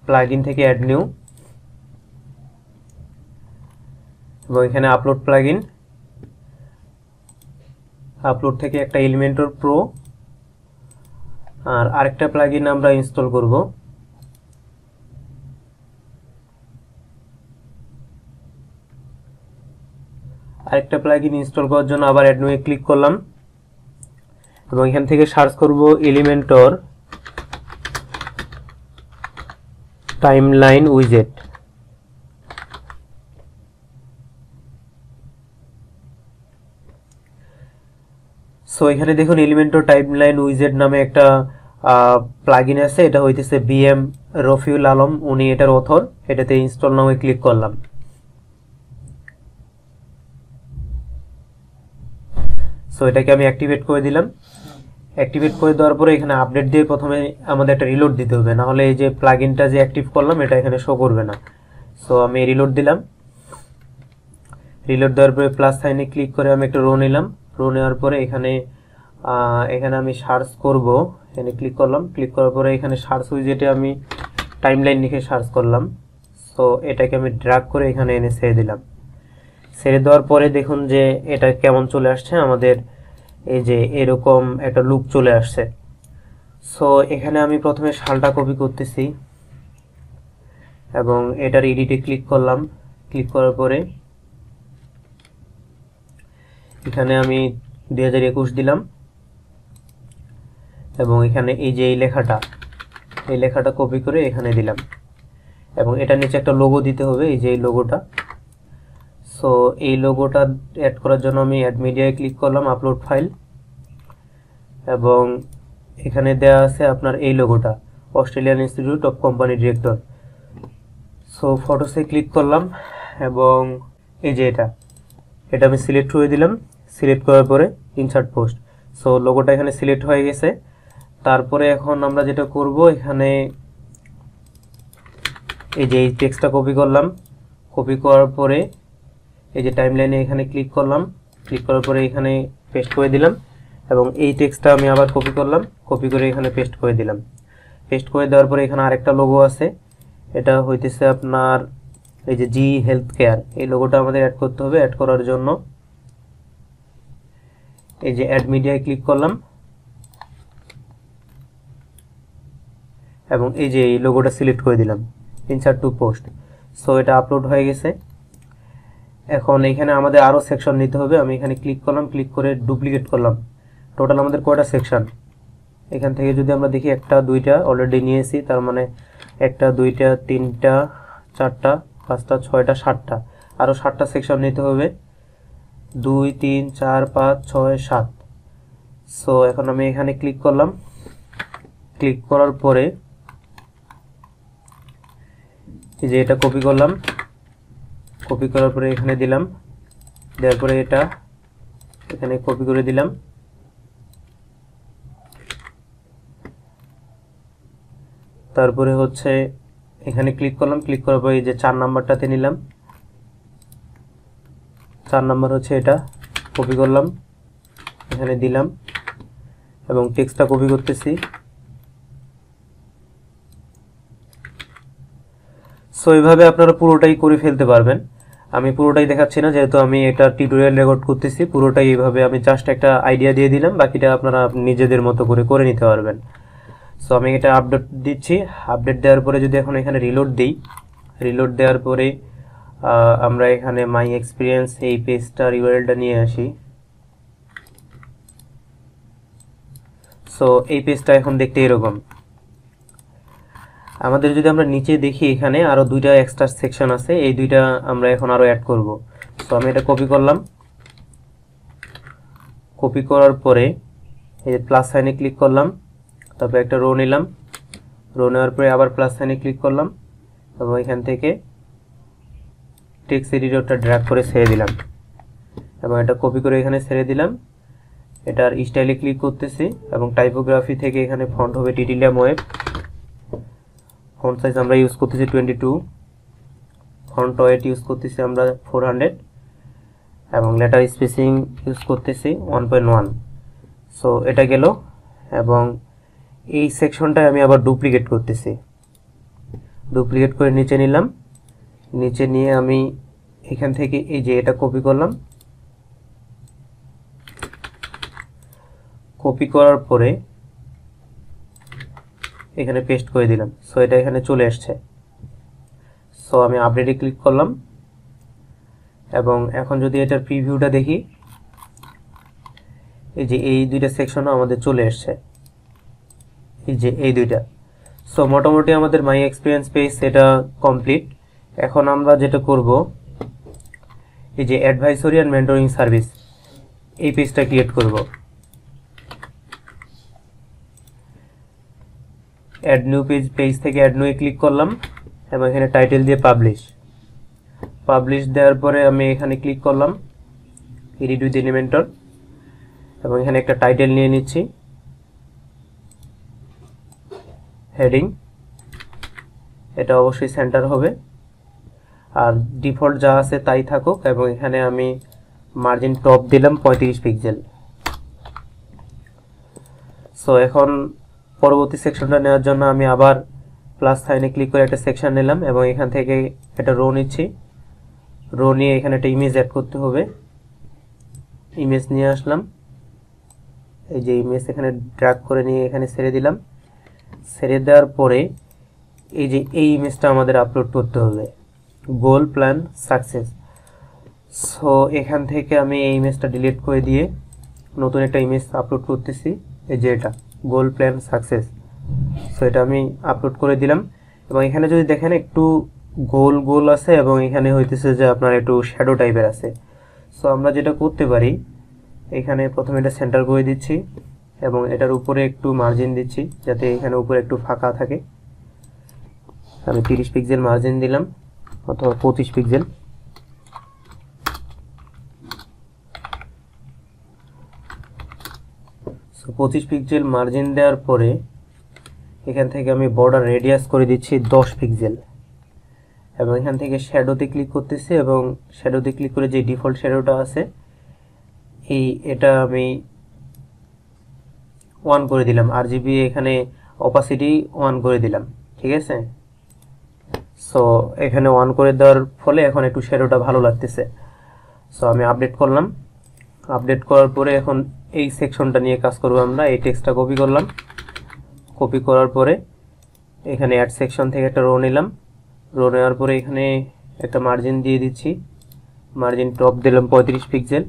প্লাগইন থেকে অ্যাড নিউ এবং এখানে আপলোড প্লাগইন, আপলোড থেকে একটা এলিমেন্টর প্রো আর আরেকটা প্লাগইন আমরা ইনস্টল করব। আরেকটা প্লাগইন ইনস্টল করার জন্য আবার অ্যাড নিউয়ে ক্লিক করলাম এবং এখান থেকে সার্চ করব এলিমেন্টর টাইমলাইন উইজেট। সো এখানে দেখুন এলিমেন্টর টাইমলাইন উইজেট নামে একটা প্লাগইন আছে। এটা হইতেছে বিএম রফিউল আলম, উনি এটার অথর। এটাতে ইনস্টল নামে ক্লিক করলাম। সো এটাকে আমি অ্যাক্টিভেট করে দিলাম। অ্যাক্টিভেট করে দেওয়ার পরে এখানে আপডেট দিয়ে প্রথমে আমাদের একটা রিলোড দিতে হবে, না হলে এই যে প্লাগইনটা যে অ্যাক্টিভ করলাম এটা এখানে শো করবে না। সো আমি রিলোড দিলাম। রিলোড দেওয়ার পরে প্লাস সাইনে ক্লিক করে আমি একটা রো নিলাম। রো নেওয়ার পরে এখানে আমি সার্চ করব। এখানে ক্লিক করলাম। ক্লিক করার পরে এখানে সার্চ উইজেটে আমি টাইমলাইন লিখে সার্চ করলাম। সো এটাকে আমি ড্র্যাগ করে এখানে এনে ছেড়ে দিলাম। ছেড়ে দেওয়ার পরে দেখুন যে এটা কেমন চলে আসছে, আমাদের এই যে এরকম একটা লুক চলে আসছে। সো এখানে আমি প্রথমে সালটা কপি করতেছি এবং এটার এডিটে ক্লিক করলাম। ক্লিক করার পরে এখানে আমি 2021 দিলাম এবং এখানে এই যে এই লেখাটা কপি করে এখানে দিলাম এবং এটার নিচে একটা লোগো দিতে হবে, এই যে এই লোগোটা। সো এই লোগোটা অ্যাড করার জন্য আমি অ্যাড মিডিয়ায় ক্লিক করলাম, আপলোড ফাইল, এবং এখানে দেয়া আছে আপনার এই লোগোটা, Australian Institute of Company Director. So ফটোসে ক্লিক করলাম এবং এই যে এটা আমি সিলেক্ট করে দিলাম। সিলেক্ট করার পরে ইনসার্ট পোস্ট। সো লোগোটা এখানে সিলেক্ট হয়ে গেছে। তারপরে এখন আমরা যেটা করব, এখানে এই যে এই টেক্সটটা কপি করলাম। কপি করার পরে এই যে টাইমলাইনে এখানে ক্লিক করলাম। ক্লিক করার পরে এখানে পেস্ট করে দিলাম এবং এই টেক্সটটা আমি আবার কপি করলাম। কপি করে এখানে পেস্ট করে দিলাম। পেস্ট করে দেওয়ার পরে এখানে আরেকটা লোগো আছে, এটা হইতেছে আপনার এই যে জি হেলথ কেয়ার, এই লোগোটা আমাদের অ্যাড করতে হবে। অ্যাড করার জন্য এই যে অ্যাড মিডিয়ায় ক্লিক করলাম এবং এই যে এই লোগোটা সিলেক্ট করে দিলাম, ইনসার্ট টু পোস্ট। সো এটা আপলোড হয়ে গেছে। এখন এখানে আমাদের আরও সেকশন নিতে হবে। আমি এখানে ক্লিক করলাম, ক্লিক করে ডুপ্লিকেট করলাম। টোটাল আমাদের কয়টা সেকশন, এখান থেকে যদি আমরা দেখি 1টা 2টা অলরেডি নিয়েছি, তার মানে 1টা 2টা 3টা 4টা 5টা 6টা 7টা, আরও 7টা সেকশন নিতে হবে। 2 3 4 5 6 7। সো এখন আমি এখানে ক্লিক করলাম। ক্লিক করার পরে এই যে এটা কপি করলাম। কপি করার পরে এখানে দিলাম, দেওয়ার পরে এটা এখানে কপি করে দিলাম। তারপরে হচ্ছে এখানে ক্লিক করলাম। ক্লিক করার পরে এই যে 4 নাম্বারটাতে নিলাম। 4 নাম্বার হচ্ছে এটা, কপি করলাম, এখানে দিলাম এবং টেক্সটটা কপি করতেছি। সো এইভাবে আপনারা পুরোটাই করে ফেলতে পারবেন। আমি পুরোটাই দেখাচ্ছি না, যেহেতু আমি এটা টিউটোরিয়াল রেকর্ড করতেছি। পুরোটাই এইভাবে আমি জাস্ট একটা আইডিয়া দিয়ে দিলাম, বাকিটা আপনারা নিজেদের মতো করে নিতে পারবেন। সো আমি এটা আপডেট দিচ্ছি। আপডেট দেওয়ার পরে যদি এখন এখানে রিলোড দিই, রিলোড দেওয়ার পরে আমরা এখানে মাই এক্সপিরিয়েন্স এই পেজটার ইউআরএলটা নিয়ে আসি। সো এই পেজটা এখন দেখতে এরকম। আমাদের যদি আমরা নিচে দেখি, এখানে আরও 2টা এক্সট্রা সেকশন আছে, এই 2টা আমরা এখন আরও অ্যাড করব। সো আমি এটা কপি করলাম। কপি করার পরে এই প্লাস সাইনে ক্লিক করলাম, তারপরে একটা রো নিলাম। রো নেওয়ার পরে আবার প্লাস সাইনে ক্লিক করলাম এবং এখান থেকে টেক্সট এডিটরটা ড্র্যাগ করে ছেড়ে দিলাম এবং এটা কপি করে এখানে ছেড়ে দিলাম। এটার স্টাইলে ক্লিক করতেছি এবং টাইপোগ্রাফি থেকে এখানে ফন্ট হবে টিটিলিয়াম ওয়েব। ফন্ট সাইজ আমরা ইউজ করতেছি 22, ফন্ট ওয়েট ইউজ করতেছি আমরা 400 এবং লেটার স্পেসিং ইউজ করতেছি 1.1। সো এটা গেল এবং এই সেকশনটায় আমি আবার ডুপ্লিকেট করতেছি। ডুপ্লিকেট করে নিচে নিলাম। নিচে নিয়ে আমি এখান থেকে এই যে এটা কপি করলাম। কপি করার পরে এখানে পেস্ট করে দিলাম। সো এটা এখানে চলে আসছে। সো আমি আপডেটে ক্লিক করলাম এবং এখন যদি এটার প্রিভিউটা দেখি, এই যে এই 2টা সেকশনও আমাদের চলে আসছে, এই যে এই 2টা। সো মোটামুটি আমাদের মাই এক্সপিরিয়েন্স পেজ এটা কমপ্লিট। এখন আমরা যেটা করব, এই যে অ্যাডভাইসরি অ্যান্ড মেন্টরিং সার্ভিস, এই পেজটা ক্রিয়েট করব। অ্যাড নিউ পেজ থেকে অ্যাড নিউ ক্লিক করলাম এবং এখানে টাইটেল দিয়ে পাবলিশ দেওয়ার পরে আমি এখানে ক্লিক করলাম এডিট উইথ এলিমেন্টর এবং এখানে একটা টাইটেল নিয়ে নিচ্ছি, হেডিং, এটা অবশ্যই সেন্টার হবে আর ডিফল্ট যা আছে তাই থাকুক এবং এখানে আমি মার্জিন টপ দিলাম 35 পিক্সেল। সো এখন পরবর্তী সেকশনটা নেওয়ার জন্য আমি আবার প্লাস সাইনে ক্লিক করে একটা সেকশন নিলাম এবং এখান থেকে একটা রো নিচ্ছি। রো নিয়ে এখানে একটা ইমেজ অ্যাড করতে হবে। ইমেজ নিয়ে আসলাম, এই যে ইমেজ এখানে ড্র্যাগ করে নিয়ে এখানে ছেড়ে দিলাম। ছেড়ে দেওয়ার পরে এই যে এই ইমেজটা আমাদের আপলোড করতে হবে, গোল প্ল্যান সাকসেস। সো এখান থেকে আমি এই ইমেজটা ডিলিট করে দিয়ে নতুন একটা ইমেজ আপলোড করতেছি, এই যে এটা গোল প্ল্যান সাকসেস। সো এটা আমি আপলোড করে দিলাম এবং এখানে যদি দেখেন একটু গোল গোল আছে এবং এখানে হইতেছে যে আপনার একটু শ্যাডো টাইপের আছে। সো আমরা যেটা করতে পারি, এখানে প্রথমে এটা সেন্টার করে দিচ্ছি এবং এটার উপরে একটু মার্জিন দিচ্ছি যাতে এখানে উপরে একটু ফাঁকা থাকে। আমি 30 পিক্সেল মার্জিন দিলাম অথবা 25 পিক্সেল। সো 25 পিক্সেল মার্জিন দেওয়ার পরে এখান থেকে আমি বর্ডার রেডিয়াস করে দিচ্ছি 10 পিক্সেল এবং এখান থেকে শ্যাডোতে ক্লিক করতেছি এবং শ্যাডোতে ক্লিক করে যে ডিফল্ট শ্যাডোটা আছে এটা আমি 1 করে দিলাম, আরজিবি এখানে অপাসিটি 1 করে দিলাম, ঠিক আছে। সো এখানে 1 করে দেওয়ার ফলে এখন একটু শ্যাডোটা ভালো লাগতেছে। সো আমি আপডেট করলাম, আপডেট করার পরে এখন এই সেকশনটা নিয়ে কাজ করব আমরা। এই টেক্সটটা কপি করলাম, কপি করার পরে এখানে অ্যাড সেকশন থেকে একটা রো নিলাম, রো নেওয়ার পরে এখানে একটা মার্জিন দিয়ে দিচ্ছি, মার্জিন টপ দিলাম 35 পিক্সেল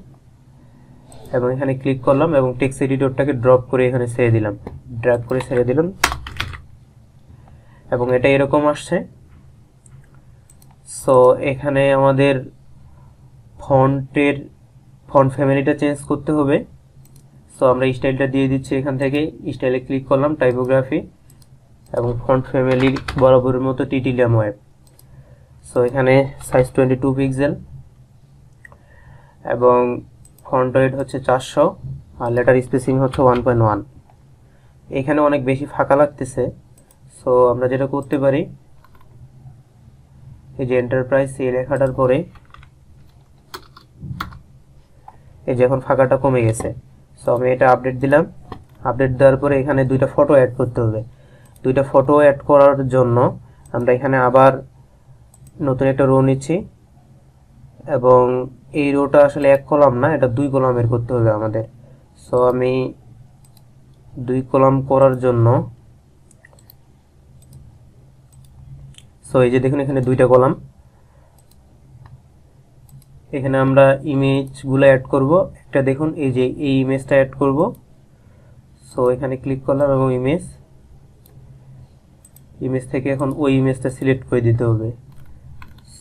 এবং এখানে ক্লিক করলাম এবং টেক্সট এডিটরটাকে ড্রপ করে এখানে ছেড়ে দিলাম, ড্র্যাগ করে ছেড়ে দিলাম এবং এটা এরকম আসছে। সো এখানে আমাদের ফন্ট ফ্যামিলিটা চেঞ্জ করতে হবে। সো আমরা স্টাইলটা দিয়ে দিচ্ছি, এখান থেকে স্টাইলে ক্লিক করলাম, টাইপোগ্রাফি এবং ফন্ট ফ্যামিলির বরাবরের মতো টিটিলিয়াম ওয়েব। সো এখানে সাইজ 22 পিক্সেল এবং ফন্ট ওয়েট হচ্ছে 400 আর লেটার স্পেসিং হচ্ছে 1.1। এখানে অনেক বেশি ফাঁকা লাগতেছে। সো আমরা যেটা করতে পারি, এই যে এন্টারপ্রাইজ এই লেখাটার পরে এই যে এখন ফাঁকাটা কমে গেছে। সো আমি এটা আপডেট দিলাম, আপডেট দেওয়ার পরে এখানে দুইটা ফটো অ্যাড করতে হবে। দুইটা ফটো অ্যাড করার জন্য আমরা এখানে আবার নতুন একটা রো নিচ্ছি এবং এই রোটা আসলে এক কলাম না, এটা 2 কলামের করতে হবে আমাদের। সো আমি 2 কলাম করার জন্য সো এই যে দেখুন এখানে 2টা কলাম, এখানে আমরা ইমেজগুলো অ্যাড করব। একটা দেখুন এই যে এই ইমেজটা অ্যাড করব। সো এখানে ক্লিক করলাম এবং ইমেজ থেকে এখন ওই ইমেজটা সিলেক্ট করে দিতে হবে।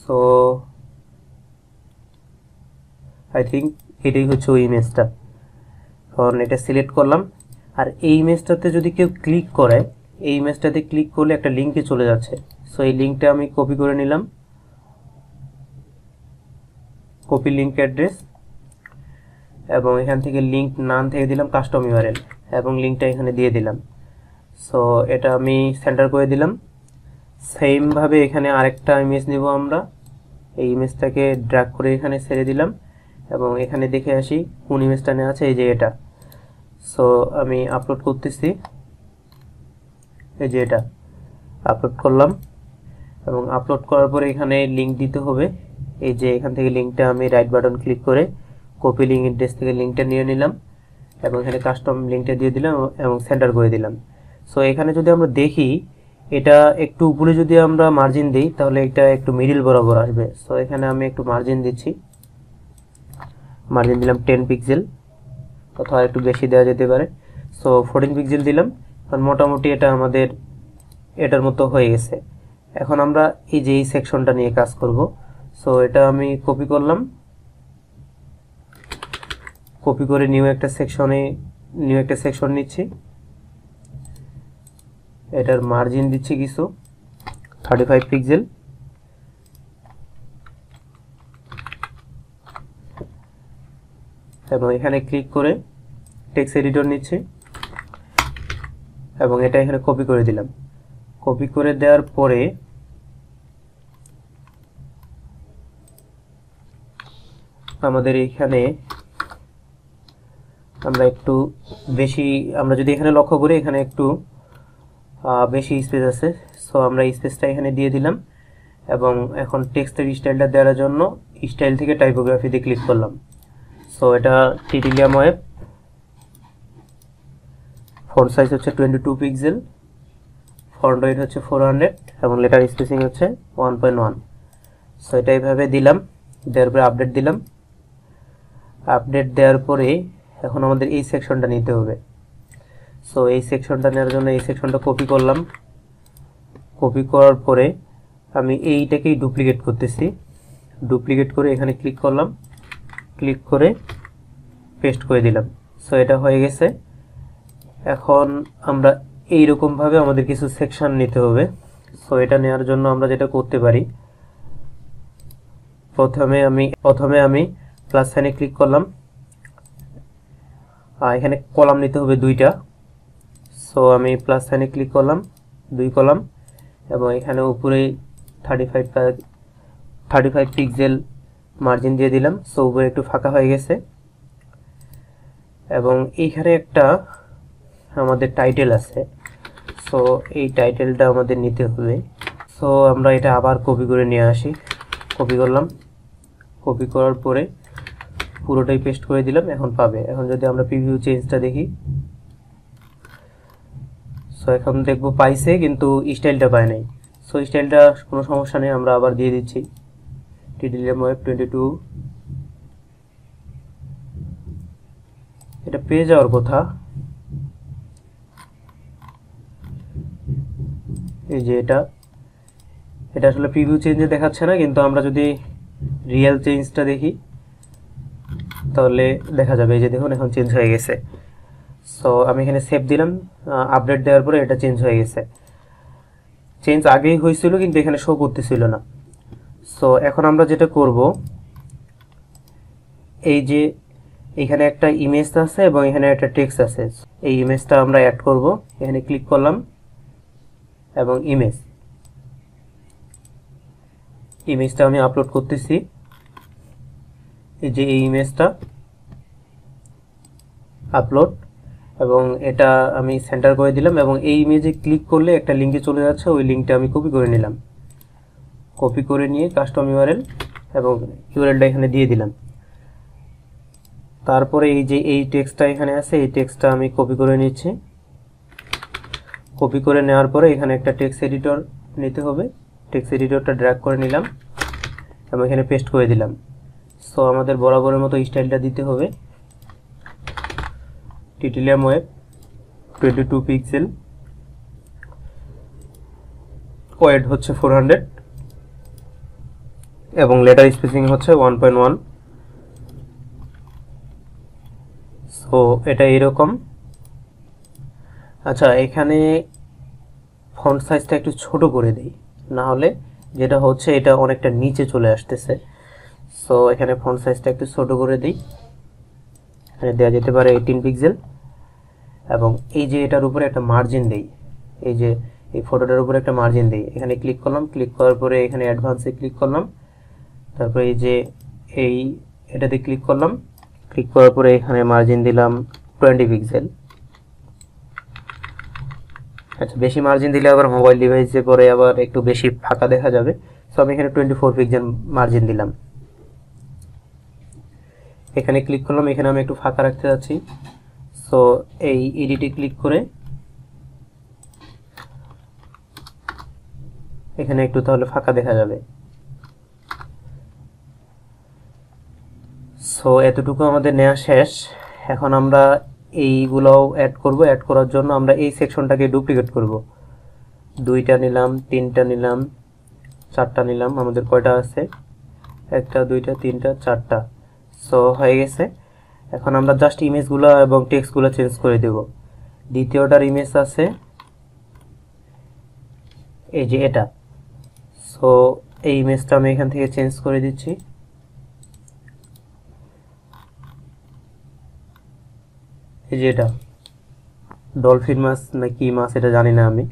সো আই থিঙ্ক এটাই হচ্ছে ওই ইমেজটা। কারণ এটা সিলেক্ট করলাম আর এই ইমেজটাতে যদি কেউ ক্লিক করে, এই ইমেজটাতে ক্লিক করলে একটা লিঙ্কে চলে যাচ্ছে। সো এই লিঙ্কটা আমি কপি করে নিলাম, কপি লিঙ্ক অ্যাড্রেস এবং এখান থেকে লিঙ্ক নাম থেকে দিলাম কাস্টম ইউআরএল এবং লিঙ্কটা এখানে দিয়ে দিলাম। সো এটা আমি সেন্টার করে দিলাম। সেম ভাবে এখানে আরেকটা ইমেজ নিব আমরা, এই ইমেজটাকে ড্র্যাগ করে এখানে ছেড়ে দিলাম এবং এখানে দেখে আসি কোন ইমেজটা নেওয়া আছে, এই যে এটা। সো আমি আপলোড করতেছি, এই যে এটা আপলোড করলাম এবং আপলোড করার পরে এখানে লিঙ্ক দিতে হবে। এই যে এখান থেকে লিঙ্কটা আমি রাইট বাটন ক্লিক করে কপি লিঙ্ক অ্যাড্রেস থেকে লিঙ্কটা নিয়ে নিলাম এবং এখানে কাস্টম লিঙ্কটা দিয়ে দিলাম এবং সেন্টার করে দিলাম। সো এখানে যদি আমরা দেখি এটা একটু উপরে যদি আমরা মার্জিন দিই তাহলে এটা একটু মিডল বরাবর আসবে। সো এখানে আমি একটু মার্জিন দিচ্ছি, মার্জিন দিলাম 10 পিক্সেল অথবা একটু বেশি দেওয়া যেতে পারে। সো 14 পিক্সেল দিলাম, কারণ মোটামুটি এটা আমাদের এটার মতো হয়ে গেছে। এখন আমরা এই যে এই সেকশনটা নিয়ে কাজ করব। সো এটা আমি কপি করলাম, কপি করে নিউ একটা সেকশন নিচ্ছি, এটার মার্জিন দিচ্ছি কিছু 35 পিক্সেল এবং এখানে ক্লিক করে টেক্সট এডিটর নিচ্ছি এবং এটা এখানে কপি করে দিলাম। কপি করে দেওয়ার পরে আমাদের এখানে আমরা একটু বেশি, আমরা যদি এখানে লক্ষ্য করি এখানে একটু বেশি স্পেস আছে। সো আমরা স্পেসটা এখানে দিয়ে দিলাম এবং এখন টেক্সটের স্টাইলটা দেওয়ার জন্য স্টাইল থেকে টাইপোগ্রাফিতে ক্লিক করলাম। সো এটা টিটিলিয়াম ওয়েব, ফন্ট সাইজ হচ্ছে 22 পিক্সেল, ফন্ট ওয়েট হচ্ছে 400 এবং লেটার স্পেসিং হচ্ছে 1.1। সো এটা এইভাবে দিলাম, দেওয়ার পরে আপডেট দিলাম। আপডেট দেওয়ার পরে এখন আমাদের এই সেকশনটা নিতে হবে। সো এই সেকশনটা নেওয়ার জন্য এই সেকশনটা কপি করলাম। কপি করার পরে আমি এইটাকেই ডুপ্লিকেট করতেছি। ডুপ্লিকেট করে এখানে ক্লিক করলাম, ক্লিক করে পেস্ট করে দিলাম। সো এটা হয়ে গেছে। এখন আমরা এইরকমভাবে আমাদের কিছু সেকশন নিতে হবে। সো এটা নেওয়ার জন্য আমরা যেটা করতে পারি, প্রথমে আমি প্লাস সাইনে ক্লিক করলাম। এখানে কলাম নিতে হবে 2টা। সো আমি প্লাস সাইনে ক্লিক করলাম, 2 কলাম, এবং এখানে উপরে 35 পিক্সেল মার্জিন দিয়ে দিলাম। সো উপরে একটু ফাঁকা হয়ে গেছে। এবং এইখানে একটা আমাদের টাইটেল আছে। সো এই টাইটেলটা আমাদের নিতে হবে। সো আমরা এটা আবার কপি করে নিয়ে আসি। কপি করলাম, কপি করার পরে পুরোটাই পেস্ট করে দিলাম, এখন পাবে। এখন যদি আমরা প্রিভিউ চেঞ্জটা দেখি, সো এখন দেখবো পাইছে, কিন্তু স্টাইলটা পায় নাই। সো স্টাইলটা কোনো সমস্যা নেই, আমরা আবার দিয়ে দিচ্ছি টিডিএম ওয়েব 22। এটা পেয়ে যাওয়ার কথা। এই যে এটা আসলে প্রিভিউ চেঞ্জে দেখাচ্ছে না, কিন্তু আমরা যদি রিয়েল চেঞ্জটা দেখি তাহলে দেখা যাবে। এই যে দেখুন এখন চেঞ্জ হয়ে গেছে। সো আমি এখানে সেভ দিলাম, আপডেট দেওয়ার পরে এটা চেঞ্জ হয়ে গেছে। চেঞ্জ আগেই হয়েছিল কিন্তু এখানে শো করতেছিল না। সো এখন আমরা যেটা করব, এই যে এখানে একটা ইমেজ আছে এবং এখানে একটা টেক্সট আছে। এই ইমেজটা আমরা অ্যাড করব। এখানে ক্লিক করলাম এবং ইমেজটা আমি আপলোড করতেছি। এই যে এই ইমেজটা আপলোড, এবং এটা আমি সেন্টার করে দিলাম, এবং এই ইমেজে ক্লিক করলে একটা লিঙ্কে চলে যাচ্ছে। ওই লিঙ্কটা আমি কপি করে নিলাম। কপি করে নিয়ে কাস্টম ইউআরএল এবং ইউআরএলটা এখানে দিয়ে দিলাম। তারপরে এই যে এই টেক্সটটা এখানে আছে, এই টেক্সটটা আমি কপি করে নিচ্ছি। কপি করে নেওয়ার পরে এখানে একটা টেক্সট এডিটর নিতে হবে। টেক্সট এডিটরটা ড্র্যাগ করে নিলাম এবং এখানে পেস্ট করে দিলাম। সো আমাদের বরাবরের মতো স্টাইলটা দিতে হবে। টিটিএম ওয়েব 22 পিক্সেল, ওয়েট হচ্ছে 400 এবং লেটার স্পেসিং হচ্ছে 1.1। সো এটা এরকম। আচ্ছা, এখানে ফন্ট সাইজটা একটু ছোট করে দেই, না হলে যেটা হচ্ছে এটা অনেকটা নিচে চলে আসতেছে। সো এখানে ফন্ট সাইজটা একটু ছোট করে দিই। এখানে দেওয়া যেতে পারে 18 পিক্সেল, এবং এই যে এটার উপরে একটা মার্জিন দেই। এই যে এই ফটোটার উপরে একটা মার্জিন দেই। এখানে ক্লিক করলাম, ক্লিক করার পরে এখানে অ্যাডভান্সে ক্লিক করলাম। তারপরে এই যে এটাতে ক্লিক করলাম, ক্লিক করার পরে এখানে মার্জিন দিলাম 20 পিক্সেল। আচ্ছা, বেশি মার্জিন দিলে আবার মোবাইল ডিভাইসে পরে আবার একটু বেশি ফাঁকা দেখা যাবে। সো আমি এখানে 24 পিক্সেল মার্জিন দিলাম। এখানে ক্লিক করলাম, এখানে আমি একটু ফাঁকা রাখতে যাচ্ছি। সো এই এডিটে ক্লিক করে এখানে একটু তাহলে ফাঁকা দেখা যাবে। সো এতটুকু আমাদের নেওয়া শেষ। এখন আমরা এইগুলোও অ্যাড করব। অ্যাড করার জন্য আমরা এই সেকশনটাকে ডুপ্লিকেট করব। 2টা নিলাম, 3টা নিলাম, 4টা নিলাম। আমাদের কয়টা আছে? 1টা 2টা 3টা 4টা। সো হয়ে গেছে। এখন আমরা জাস্ট ইমেজগুলো এবং টেক্সটগুলো চেঞ্জ করে দেব। দ্বিতীয়টার ইমেজ আছে এই যে এটা। সো এই ইমেজটা আমি এখান থেকে চেঞ্জ করে দিচ্ছি। এই যে এটা ডলফিন মাছ না কি মাছ এটা জানি না আমি।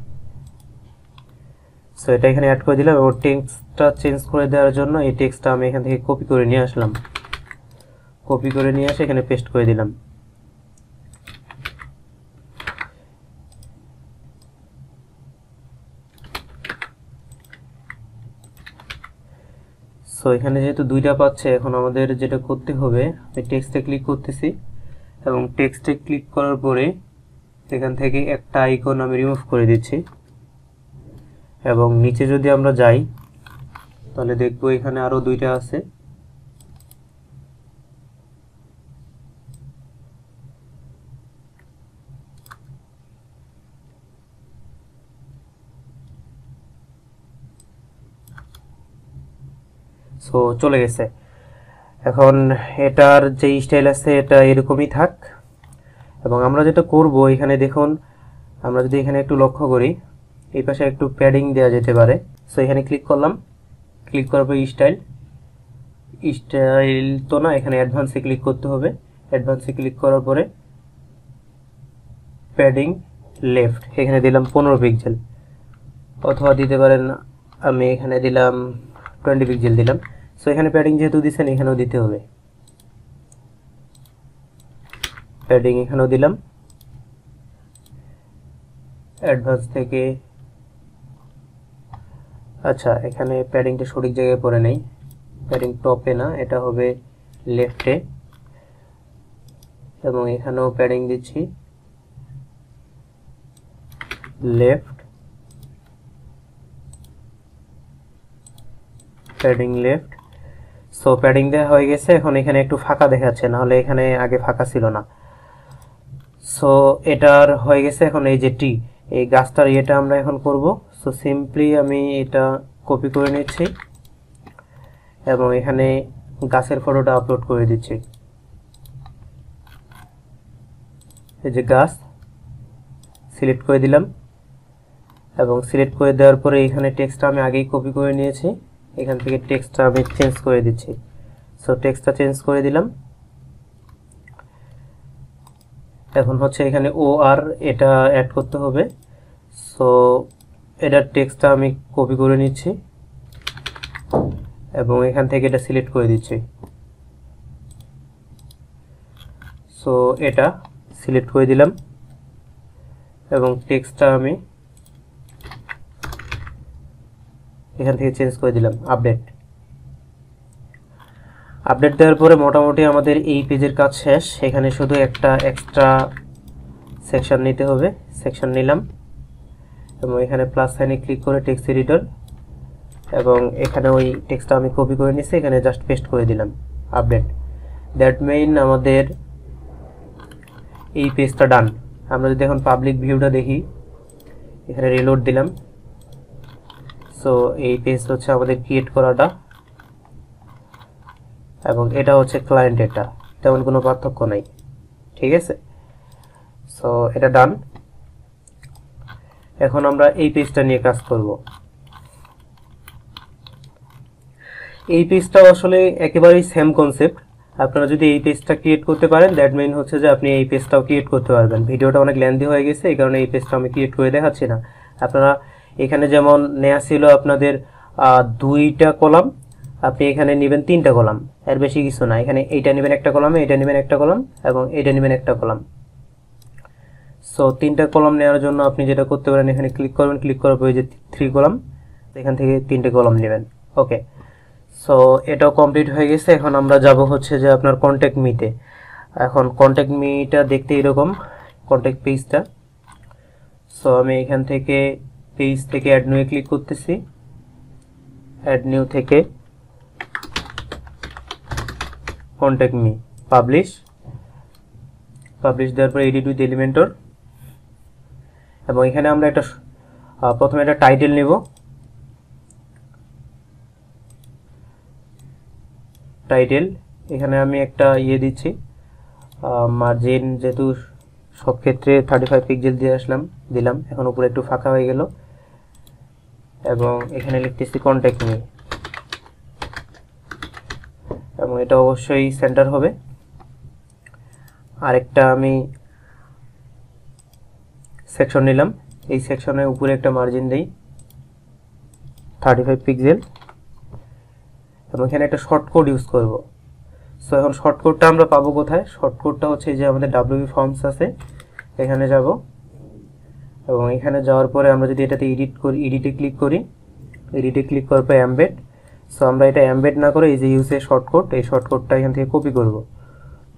সো এটা এখানে অ্যাড করে দিলাম, এবং টেক্সটটা চেঞ্জ করে দেওয়ার জন্য এই টেক্সটটা আমি এখান থেকে কপি করে নিয়ে আসলাম। কপি করে নিয়ে এসে এখানে পেস্ট করে দিলাম। সো এখানে যেহেতু 2টা পাচ্ছে, এখন আমাদের যেটা করতে হবে, আমি টেক্সটে ক্লিক করতেছি, এবং টেক্সটে ক্লিক করার পরে এখান থেকে একটা আইকন আমি রিমুভ করে দিচ্ছি। এবং নিচে যদি আমরা যাই তাহলে দেখবো এখানে আরো দুইটা আছে। সো চলে গেছে। এখন এটার যে স্টাইল আছে এটা এরকমই থাক। এবং আমরা যেটা করব এখানে দেখুন, আমরা যদি এখানে একটু লক্ষ্য করি এই পাশে একটু প্যাডিং দেওয়া যেতে পারে। সো এখানে ক্লিক করলাম, ক্লিক করার পর স্টাইল তো না, এখানে অ্যাডভান্সে ক্লিক করতে হবে। অ্যাডভান্সে ক্লিক করার পরে প্যাডিং লেফট এখানে দিলাম 15 পিক্সেল, অথবা দিতে পারেন আমি এখানে দিলাম 20 পিক্সেল দিলাম। সো এখানে প্যাডিং যেহেতু দিচ্ছেন এখানেও দিতে হবে, প্যাডিং এখানেও দিলাম। অ্যাডভান্স থেকে আচ্ছা এখানে প্যাডিংটা সঠিক জায়গায় পড়ে নেই, প্যাডিং টপে না, এটা হবে লেফটে। এবং এখানেও প্যাডিং দিচ্ছি left, padding left. So padding দেওয়া হয়ে গেছে। এখন এখানে একটু ফাঁকা দেখাচ্ছে, নাহলে এখানে আগে ফাঁকা ছিল না। সো এটার হয়ে গেছে। এখন এই যে টি, এই গাছটার ইয়েটা আমরা এখন করব। সো সিম্পলি আমি এটা কপি করে নিচ্ছি এবং এখানে গাছের ফটোটা আপলোড করে দিচ্ছি। এই যে গাছ সিলেক্ট করে দিলাম এবং সিলেক্ট করে দেওয়ার পরে এখানে টেক্সটটা আমি আগেই কপি করে নিয়েছি, এখান থেকে টেক্সটটা আমি চেঞ্জ করে দিচ্ছি। সো টেক্সটটা চেঞ্জ করে দিলাম। এখন হচ্ছে এখানে ও আর এটা অ্যাড করতে হবে। সো এটার টেক্সটটা আমি কপি করে নিচ্ছি এবং এখান থেকে এটা সিলেক্ট করে দিচ্ছি। সো এটা সিলেক্ট করে দিলাম এবং টেক্সটটা আমি এখান থেকে চেঞ্জ করে দিলাম আপডেট। আপডেট দেওয়ার পরে মোটামুটি আমাদের এই পেজের কাজ শেষ। এখানে শুধু একটা এক্সট্রা সেকশন নিতে হবে, সেকশন নিলাম এবং এখানে প্লাস সাইনে ক্লিক করে টেক্সট এডিটর এবং এখানে ওই টেক্সটটা আমি কপি করে নিয়েছি, এখানে জাস্ট পেস্ট করে দিলাম আপডেট। দ্যাট মেইন আমাদের এই পেজটা ডান। আমরা যদি এখন পাবলিক ভিউটা দেখি, এখানে রিলোড দিলাম। সো এই পেজ হচ্ছে আমাদের ক্রিয়েট করাটা এবং এটা হচ্ছে ক্লায়েন্ট, এটা তেমন কোনো পার্থক্য নাই, ঠিক আছে। সো এটা ডান। এখন আমরা এই পেজটা নিয়ে কাজ করব। এই পেজটাও আসলে একেবারেই সেম কনসেপ্ট। আপনারা যদি এই পেজটা ক্রিয়েট করতে পারেন দ্যাট মিন হচ্ছে যে আপনি এই পেজটাও ক্রিয়েট করতে পারবেন। ভিডিওটা অনেক লেন্থি হয়ে গেছে, এই কারণে এই পেজটা আমি ক্রিয়েট করে দেখাচ্ছি না। আপনারা এখানে যেমন নেওয়া ছিল আপনাদের 2টা কলাম, আপনি এখানে নেবেন 3টা কলাম, এর বেশি কিছু না। এখানে এইটা নেবেন একটা কলামে, এটা নেবেন একটা কলাম এবং এটা নেবেন একটা কলাম। সো 3টা কলাম নেওয়ার জন্য আপনি যেটা করতে পারেন, এখানে ক্লিক করবেন, ক্লিক করার পরে যে 3 কলাম, এখান থেকে 3টে কলাম নেবেন। ওকে, সো এটাও কমপ্লিট হয়ে গেছে। এখন আমরা যাব হচ্ছে যে আপনার কন্ট্যাক্ট মিতে। এখন কন্ট্যাক্ট মিটা দেখতে এরকম কন্ট্যাক্ট পেজটা। সো আমি এখান থেকে পেজ থেকে অ্যাড নিউয়ে ক্লিক করতেছি, অ্যাড নিউ থেকে কন্ট্যাক্ট মি, পাবলিশ দেওয়ার পরে এডিট উইথ এলিমেন্টর এবং এখানে আমরা একটা প্রথমে একটা টাইটেল নেব। টাইটেল এখানে আমি একটা দিচ্ছি, মার্জিন যেহেতু সব ক্ষেত্রে 35 পিক্সেল দিয়ে দিলাম। এখন উপরে একটু ফাঁকা হয়ে গেল এবং এখানে লিখতেছি কন্ট্যাক্ট মি এবং এটা অবশ্যই সেন্টার হবে। আরেকটা আমি সেকশন নিলাম, এই সেকশনের উপরে একটা মার্জিন দেই 35 পিক্সেল এবং এখানে একটা শর্টকট ইউজ করব। সো এখন শর্টকটটা আমরা পাবো কোথায়? শর্টকটটা হচ্ছে যে আমাদের WP ফর্মস আছে, এখানে যাব এবং এখানে যাওয়ার পরে আমরা যদি এটাতে এডিটে ক্লিক করার পরে এমবেড। সো আমরা এটা এমবেড না করে এই যে ইউজ এ শর্টকট, এই শর্টকটটা এখান থেকে কপি করব।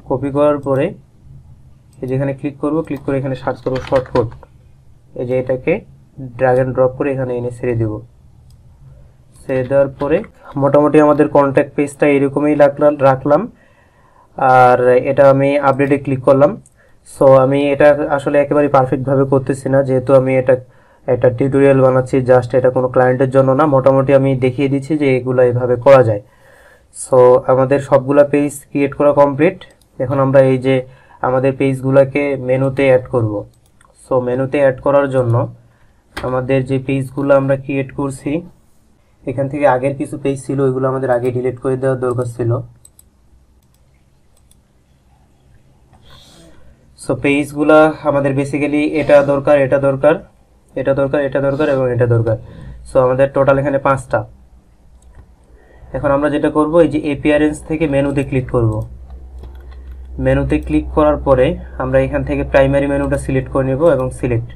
কপি করার পরে এই যে এখানে ক্লিক করে এখানে সার্চ করব শর্টকট, এই যে এটাকে ড্র্যাগ অ্যান্ড ড্রপ করে এখানে এনে ছেড়ে দেব। ছেড়ে দেওয়ার পরে মোটামুটি আমাদের কন্ট্যাক্ট পেজটা এরকমই রাখলাম। আর এটা আমি আপডেটে ক্লিক করলাম। সো আমি এটা আসলে একেবারে পারফেক্টভাবে করতেছি না, যেহেতু আমি এটা একটা টিউটোরিয়াল বানাচ্ছি, জাস্ট এটা কোনো ক্লায়েন্টের জন্য না। মোটামুটি আমি দেখিয়ে দিচ্ছি যে এগুলো এভাবে করা যায়। সো আমাদের সবগুলা পেজ ক্রিয়েট করা কমপ্লিট। এখন আমরা এই যে আমাদের পেজগুলোকে মেনুতে অ্যাড করব। সো মেনুতে অ্যাড করার জন্য আমাদের যে পেজগুলো আমরা ক্রিয়েট করছি, এখান থেকে আগের কিছু পেজ ছিল, ওইগুলো আমাদের আগে ডিলিট করে দেওয়ার দরকার ছিল। সো পেজগুলা আমাদের বেসিক্যালি এটা দরকার, এটা দরকার, এটা দরকার, এটা দরকার এবং এটা দরকার। সো আমাদের টোটাল এখানে 5টা। এখন আমরা যেটা করব, এই যে অ্যাপিয়ারেন্স থেকে মেনুতে ক্লিক করব। মেনুতে ক্লিক করার পরে আমরা এখান থেকে প্রাইমারি মেনুটা সিলেক্ট করে নেব এবং সিলেক্ট।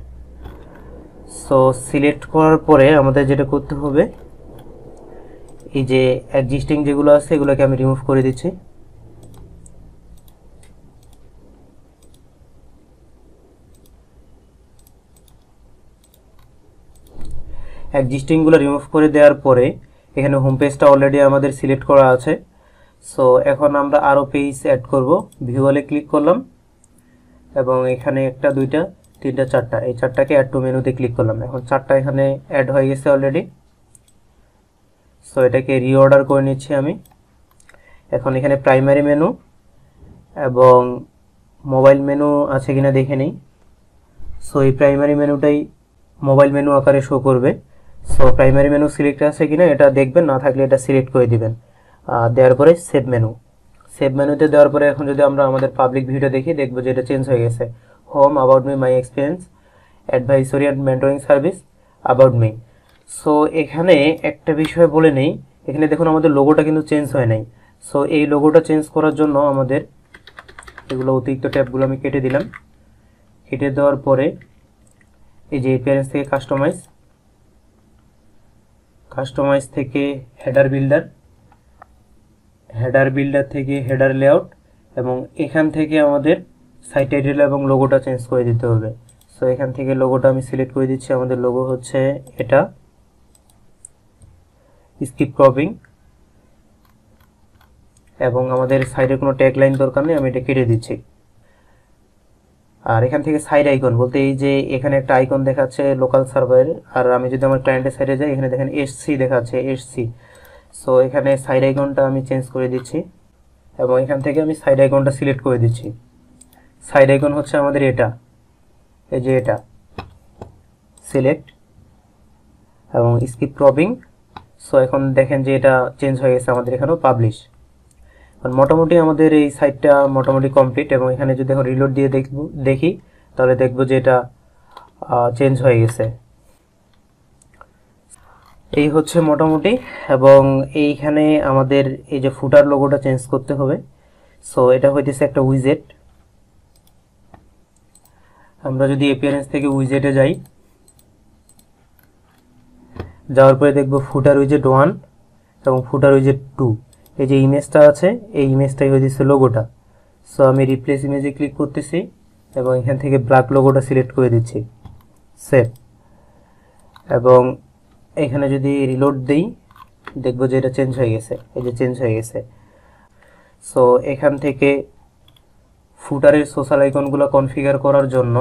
সো সিলেক্ট করার পরে আমাদের যেটা করতে হবে, এই যে এক্সিস্টিং যেগুলো আছে এগুলোকে আমি রিমুভ করে দিচ্ছি। এক্সিস্টিংগুলো রিমুভ করে দেওয়ার পরে এখানে হোম পেজটা অলরেডি আমাদের সিলেক্ট করা আছে। সো এখন আমরা আরও পেজ অ্যাড করব। ভিউয়ালে ক্লিক করলাম এবং এখানে একটা, দুইটা, তিনটা, চারটা, এই চারটাকে অ্যাড টু মেনুতে ক্লিক করলাম। এখন চারটা এখানে অ্যাড হয়ে গেছে অলরেডি। সো এটাকে রিঅর্ডার করে নিচ্ছি আমি। এখন এখানে প্রাইমারি মেনু এবং মোবাইল মেনু আছে কিনা দেখে নিই। সো এই প্রাইমারি মেনুটাই মোবাইল মেনু আকারে শো করবে। সো প্রাইমারি মেনু সিলেক্ট আছে কিনা এটা দেখবেন, না থাকলে এটা সিলেক্ট করে দিবেন। দেওয়ার পরে সেভ মেনু, সেভ মেনুতে দেওয়ার পরে এখন যদি আমরা আমাদের পাবলিক ভিউটা দেখি, দেখবো যে এটা চেঞ্জ হয়ে গেছে। Home, about me, my experience, advisory and mentoring service, about me. So এখানে একটা বিষয় বলে নেই, এখানে দেখুন আমাদের লোগোটা কিন্তু চেঞ্জ হয় নাই। সো এই লোগোটা চেঞ্জ করার জন্য আমাদের এগুলো অতিরিক্ত ট্যাবগুলো আমি কেটে দিলাম। কেটে দেওয়ার পরে এই যে অ্যাপিয়ারেন্স থেকে কাস্টমাইজ, কাস্টমাইজ থেকে হেডার বিল্ডার, হেডার বিল্ডার থেকে হেডার লেআউট, এবং এখান থেকে আমাদের সাইট টাইটেল এবং লোগোটা চেঞ্জ করে দিতে হবে। সো এখান থেকে লোগোটা আমি সিলেক্ট করে দিচ্ছি। আমাদের লোগো হচ্ছে এটা, স্কিপ ক্রপিং, এবং আমাদের সাইডে কোনো ট্যাগ লাইন দরকার নেই, আমি এটা কেটে দিচ্ছি। আর এখান থেকে সাইড আইকন বলতে এই যে এখানে একটা আইকন দেখাচ্ছে লোকাল সার্ভারের, আর আমি যদি আমার ক্লায়েন্টের সাইডে যাই এখানে দেখেন এসসি দেখাচ্ছে, এসসি। সো এখানে সাইড আইকনটা আমি চেঞ্জ করে দিচ্ছি এবং এখান থেকে আমি সাইড আইকনটা সিলেক্ট করে দিচ্ছি। সাইড আইকন হচ্ছে আমাদের এটা, এই যে এটা, সিলেক্ট এবং স্কিপ ক্রপিং। সো এখন দেখেন যে এটা চেঞ্জ হয়ে গেছে আমাদের এখানেও পাবলিশ। মোটামুটি আমাদের এই সাইটটা মোটামুটি কমপ্লিট, এবং এখানে যদি এখন রিলোড দিয়ে দেখি তাহলে দেখব যে এটা চেঞ্জ হয়ে গেছে। এই হচ্ছে মোটামুটি। এবং এইখানে আমাদের এই যে ফুটার লোগোটা চেঞ্জ করতে হবে। সো এটা হইতেছে একটা উইজেট। আমরা যদি অ্যাপিয়ারেন্স থেকে উইজেটে যাই, যাওয়ার পরে দেখব ফুটার উইজেট 1 এবং ফুটার উইজেট 2। এই যে ইমেজটা আছে এই ইমেজটাই হইতেছে লোগোটা। সো আমি রিপ্লেস ইমেজে ক্লিক করতেছি এবং এখান থেকে ব্ল্যাক লোগোটা সিলেক্ট করে দিচ্ছি, সেভ। এবং এখানে যদি রিলোড দেই দেখব যে এটা চেঞ্জ হয়ে গেছে, এই যে চেঞ্জ হয়ে গেছে। সো এখান থেকে ফুটারের সোশ্যাল আইকনগুলো কনফিগার করার জন্য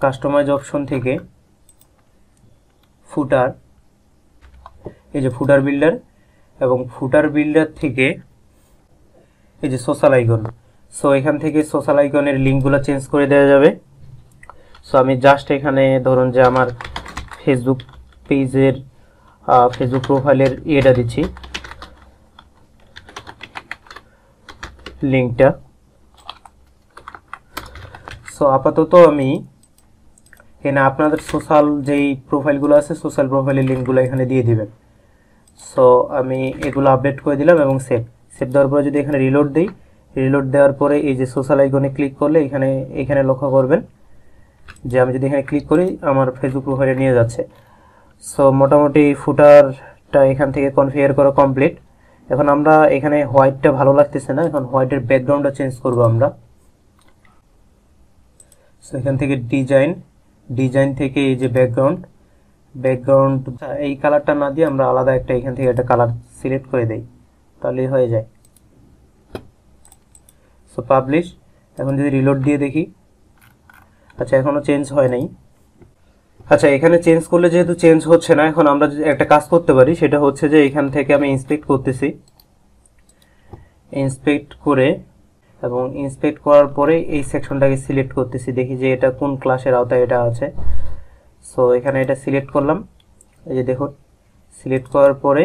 কাস্টমাইজ অপশন থেকে ফুটার, এই যে ফুটার বিল্ডার, এবং ফুটার বিল্ডার থেকে এই যে সোশ্যাল আইকন। সো এখান থেকে সোশ্যাল আইকনের লিঙ্কগুলো চেঞ্জ করে দেওয়া যাবে। সো আমি জাস্ট এখানে ধরুন যে আমার ফেসবুক পেজের ফেসবুক প্রোফাইলের ইয়েটা দিচ্ছি, লিঙ্কটা। সো আপাতত আমি এখানে আপনাদের সোশ্যাল যেই প্রোফাইলগুলো আছে সোশ্যাল প্রোফাইলের লিঙ্কগুলো এখানে দিয়ে দিবেন। সো আমি এগুলো আপডেট করে দিলাম এবং সেভ দেওয়ার পরে যদি এখানে রিলোড দিই, রিলোড দেওয়ার পরে এই যে সোশ্যাল আইকনে ক্লিক করলে এখানে লক্ষ্য করবেন যে আমি যদি এখানে ক্লিক করি আমার ফেসবুক প্রোফাইলে নিয়ে যাচ্ছে। সো মোটামুটি ফুটারটা এখান থেকে কনফিগার করা কমপ্লিট। এখন আমরা এখানে হোয়াইটটা ভালো লাগতেছে না, এখন হোয়াইটের ব্যাকগ্রাউন্ডটা চেঞ্জ করব আমরা। সো এখান থেকে ডিজাইন থেকে এই যে ব্যাকগ্রাউন্ড এই কালারটা না দিয়ে আমরা আলাদা একটা এখান থেকে একটা কালার সিলেক্ট করে দেই, তাহলেই হয়ে যায়। So publish. এখন যদি রিলোড দিয়ে দেখি, আচ্ছা এখনো চেঞ্জ হয় নাই। আচ্ছা এখানে চেঞ্জ করলে যেহেতু চেঞ্জ হচ্ছে না, এখন আমরা একটা কাজ করতে পারি, সেটা হচ্ছে যে এখান থেকে আমি ইন্সপেক্ট করতেছি, ইন্সপেক্ট করে এবং ইন্সপেক্ট করার পরে এই সেকশনটাকে সিলেক্ট করতেছি, দেখি যে এটা কোন ক্লাসের আওতায় এটা আছে। সো এখানে এটা সিলেক্ট করলাম, এই যে দেখুন সিলেক্ট করার পরে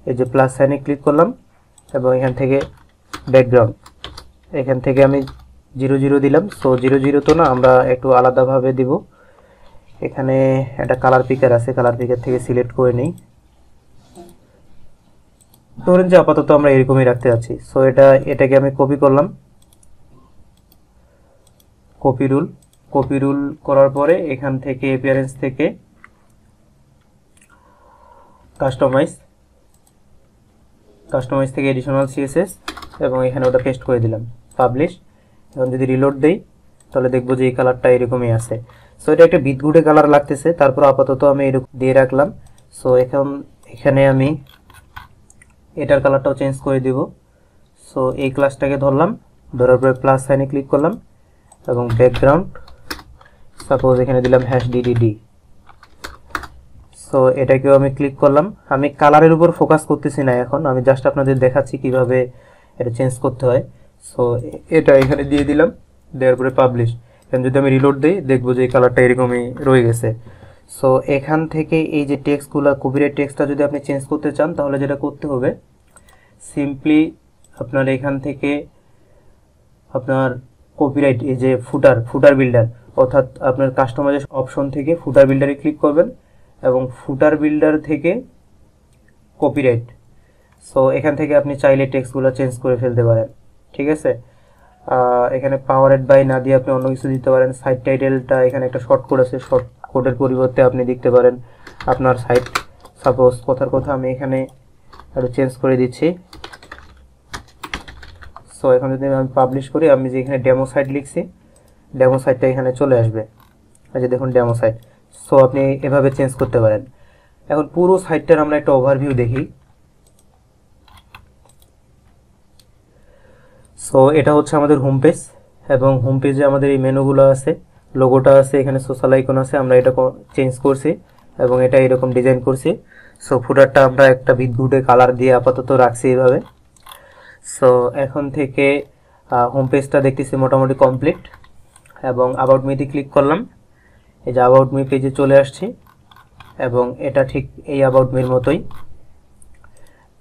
এই যে প্লাস সাইনে ক্লিক করলাম এবং এখান থেকে ব্যাকগ্রাউন্ড, এখান থেকে আমি 00 দিলাম। সো 00 তো না, আমরা একটু আলাদাভাবে দিব। এখানে একটা কালার পিকার আছে, কালার পিকার থেকে সিলেক্ট করে নিই। ধরেন যে আপাতত আমরা এরকমই রাখতে যাচ্ছি। সো এটাকে আমি কপি করলাম, কপি রুল করার পরে এখান থেকে অ্যাপিয়ারেন্স থেকে কাস্টমাইজ থেকে এডিশনাল সিএসএস এবং এখানে ওটা পেস্ট করে দিলাম, পাবলিশ। এখন যদি রিলোড দেই তাহলে দেখবো যে এই কালারটা এরকমই আছে। সো এটা একটা বিদঘুটে কালার লাগতেছে, তারপর আপাতত আমি এরকম দিয়ে রাখলাম। সো এখানে আমি এটার কালারটাও চেঞ্জ করে দিব। সো এই ক্লাসটাকে ধরলাম, ধরার পরে প্লাস সাইনে ক্লিক করলাম এবং ব্যাকগ্রাউন্ড সাপোজ এখানে দিলাম #DDD। সো এটাকেও আমি ক্লিক করলাম। আমি কালারের উপর ফোকাস করতেছি না এখন, আমি জাস্ট আপনাদের দেখাচ্ছি কিভাবে এটা চেঞ্জ করতে হয়। সো এটা এখানে দিয়ে দিলাম, দেওয়ার পরে পাবলিশ। এখন যদি আমি রিলোড দিই দেখবো যে এই কালারটা এরকমই রয়ে গেছে। সো এখান থেকে এই যে টেক্সটগুলো, কপিরাইট টেক্সটটা যদি আপনি চেঞ্জ করতে চান তাহলে যেটা করতে হবে, সিম্পলি আপনার এখান থেকে আপনার কপিরাইট এই যে ফুটার বিল্ডার, অর্থাৎ আপনার কাস্টমাইজ অপশন থেকে ফুটার বিল্ডারে ক্লিক করবেন এবং ফুটার বিল্ডার থেকে কপিরাইট। সো এখান থেকে আপনি চাইলে টেক্সটগুলো চেঞ্জ করে ফেলতে পারেন, ঠিক আছে। এখানে পাওয়ারেড বাই না দিয়ে আপনি অন্য কিছু দিতে পারেন। সাইট টাইটেলটা এখানে একটা শর্ট কোড আছে, শর্ট কোডের পরিবর্তে আপনি লিখতে পারেন আপনার সাইট। সাপোজ কথার কথা আমি এখানে একটু চেঞ্জ করে দিচ্ছি। সো এখন যদি আমি পাবলিশ করি, আমি যে এখানে ডেমো সাইট লিখছি, ডেমো সাইটটা এখানে চলে আসবে, এই যে দেখুন ডেমো সাইট। সো আপনি এভাবে চেঞ্জ করতে পারেন। এখন পুরো সাইটটার আমরা একটা ওভারভিউ দেখি। সো এটা হচ্ছে আমাদের হোম পেজ, এবং হোম পেজে আমাদের এই মেনুগুলো আছে, লোগোটা আছে, এখানে সোশ্যাল আইকন আছে, আমরা এটা চেঞ্জ করছি এবং এটা এরকম ডিজাইন করছি। সো ফুটারটা আমরা একটা বিদঘুটে কালার দিয়ে আপাতত রাখছি এইভাবে। সো এখন থেকে হোম পেজটা দেখতেছি মোটামুটি কমপ্লিট, এবং অ্যাবাউট মিতে ক্লিক করলাম, এই যে অ্যাবাউট মি পেজে চলে আসছি এবং এটা ঠিক এই অ্যাবাউট মির মতোই।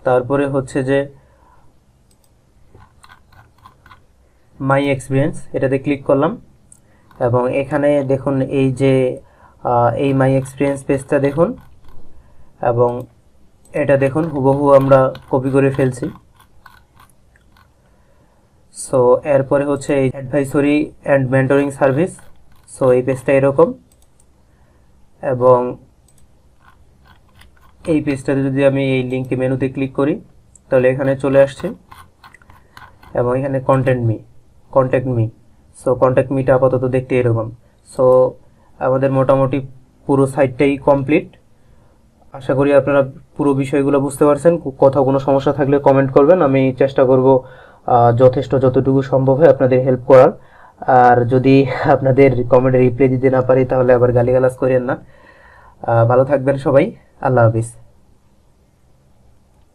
তারপরে হচ্ছে যে মাই এক্সপিরিয়েন্স, এটাতে ক্লিক করলাম এবং এখানে দেখুন এই যে এই মাই এক্সপিরিয়েন্স পেজটা দেখুন, এবং এটা দেখুন হুবহু আমরা কপি করে ফেলছি। সো এরপরে হচ্ছে এই advisory and mentoring service. So এই পেজটা এরকম, এবং এই পেজটাতে যদি আমি এই লিঙ্কে মেনুতে ক্লিক করি তাহলে এখানে চলে আসছে, এবং এখানে কন্ট্যাক্ট মি। সো কন্ট্যাক্ট মিটা আপাতত দেখতে এরকম। সো আমাদের মোটামুটি পুরো সাইটটাই কমপ্লিট। আশা করি আপনারা পুরো বিষয়গুলো বুঝতে পারছেন। কোথাও কোনো সমস্যা থাকলে কমেন্ট করবেন, আমি চেষ্টা করব যতটুকু সম্ভব হয় আপনাদের হেল্প করার। আর যদি আপনাদের কমেন্টে রিপ্লাই দিতে না পারি তাহলে আবার গালিগালাজ করেন না। ভালো থাকবেন সবাই, আল্লাহ হাফিজ।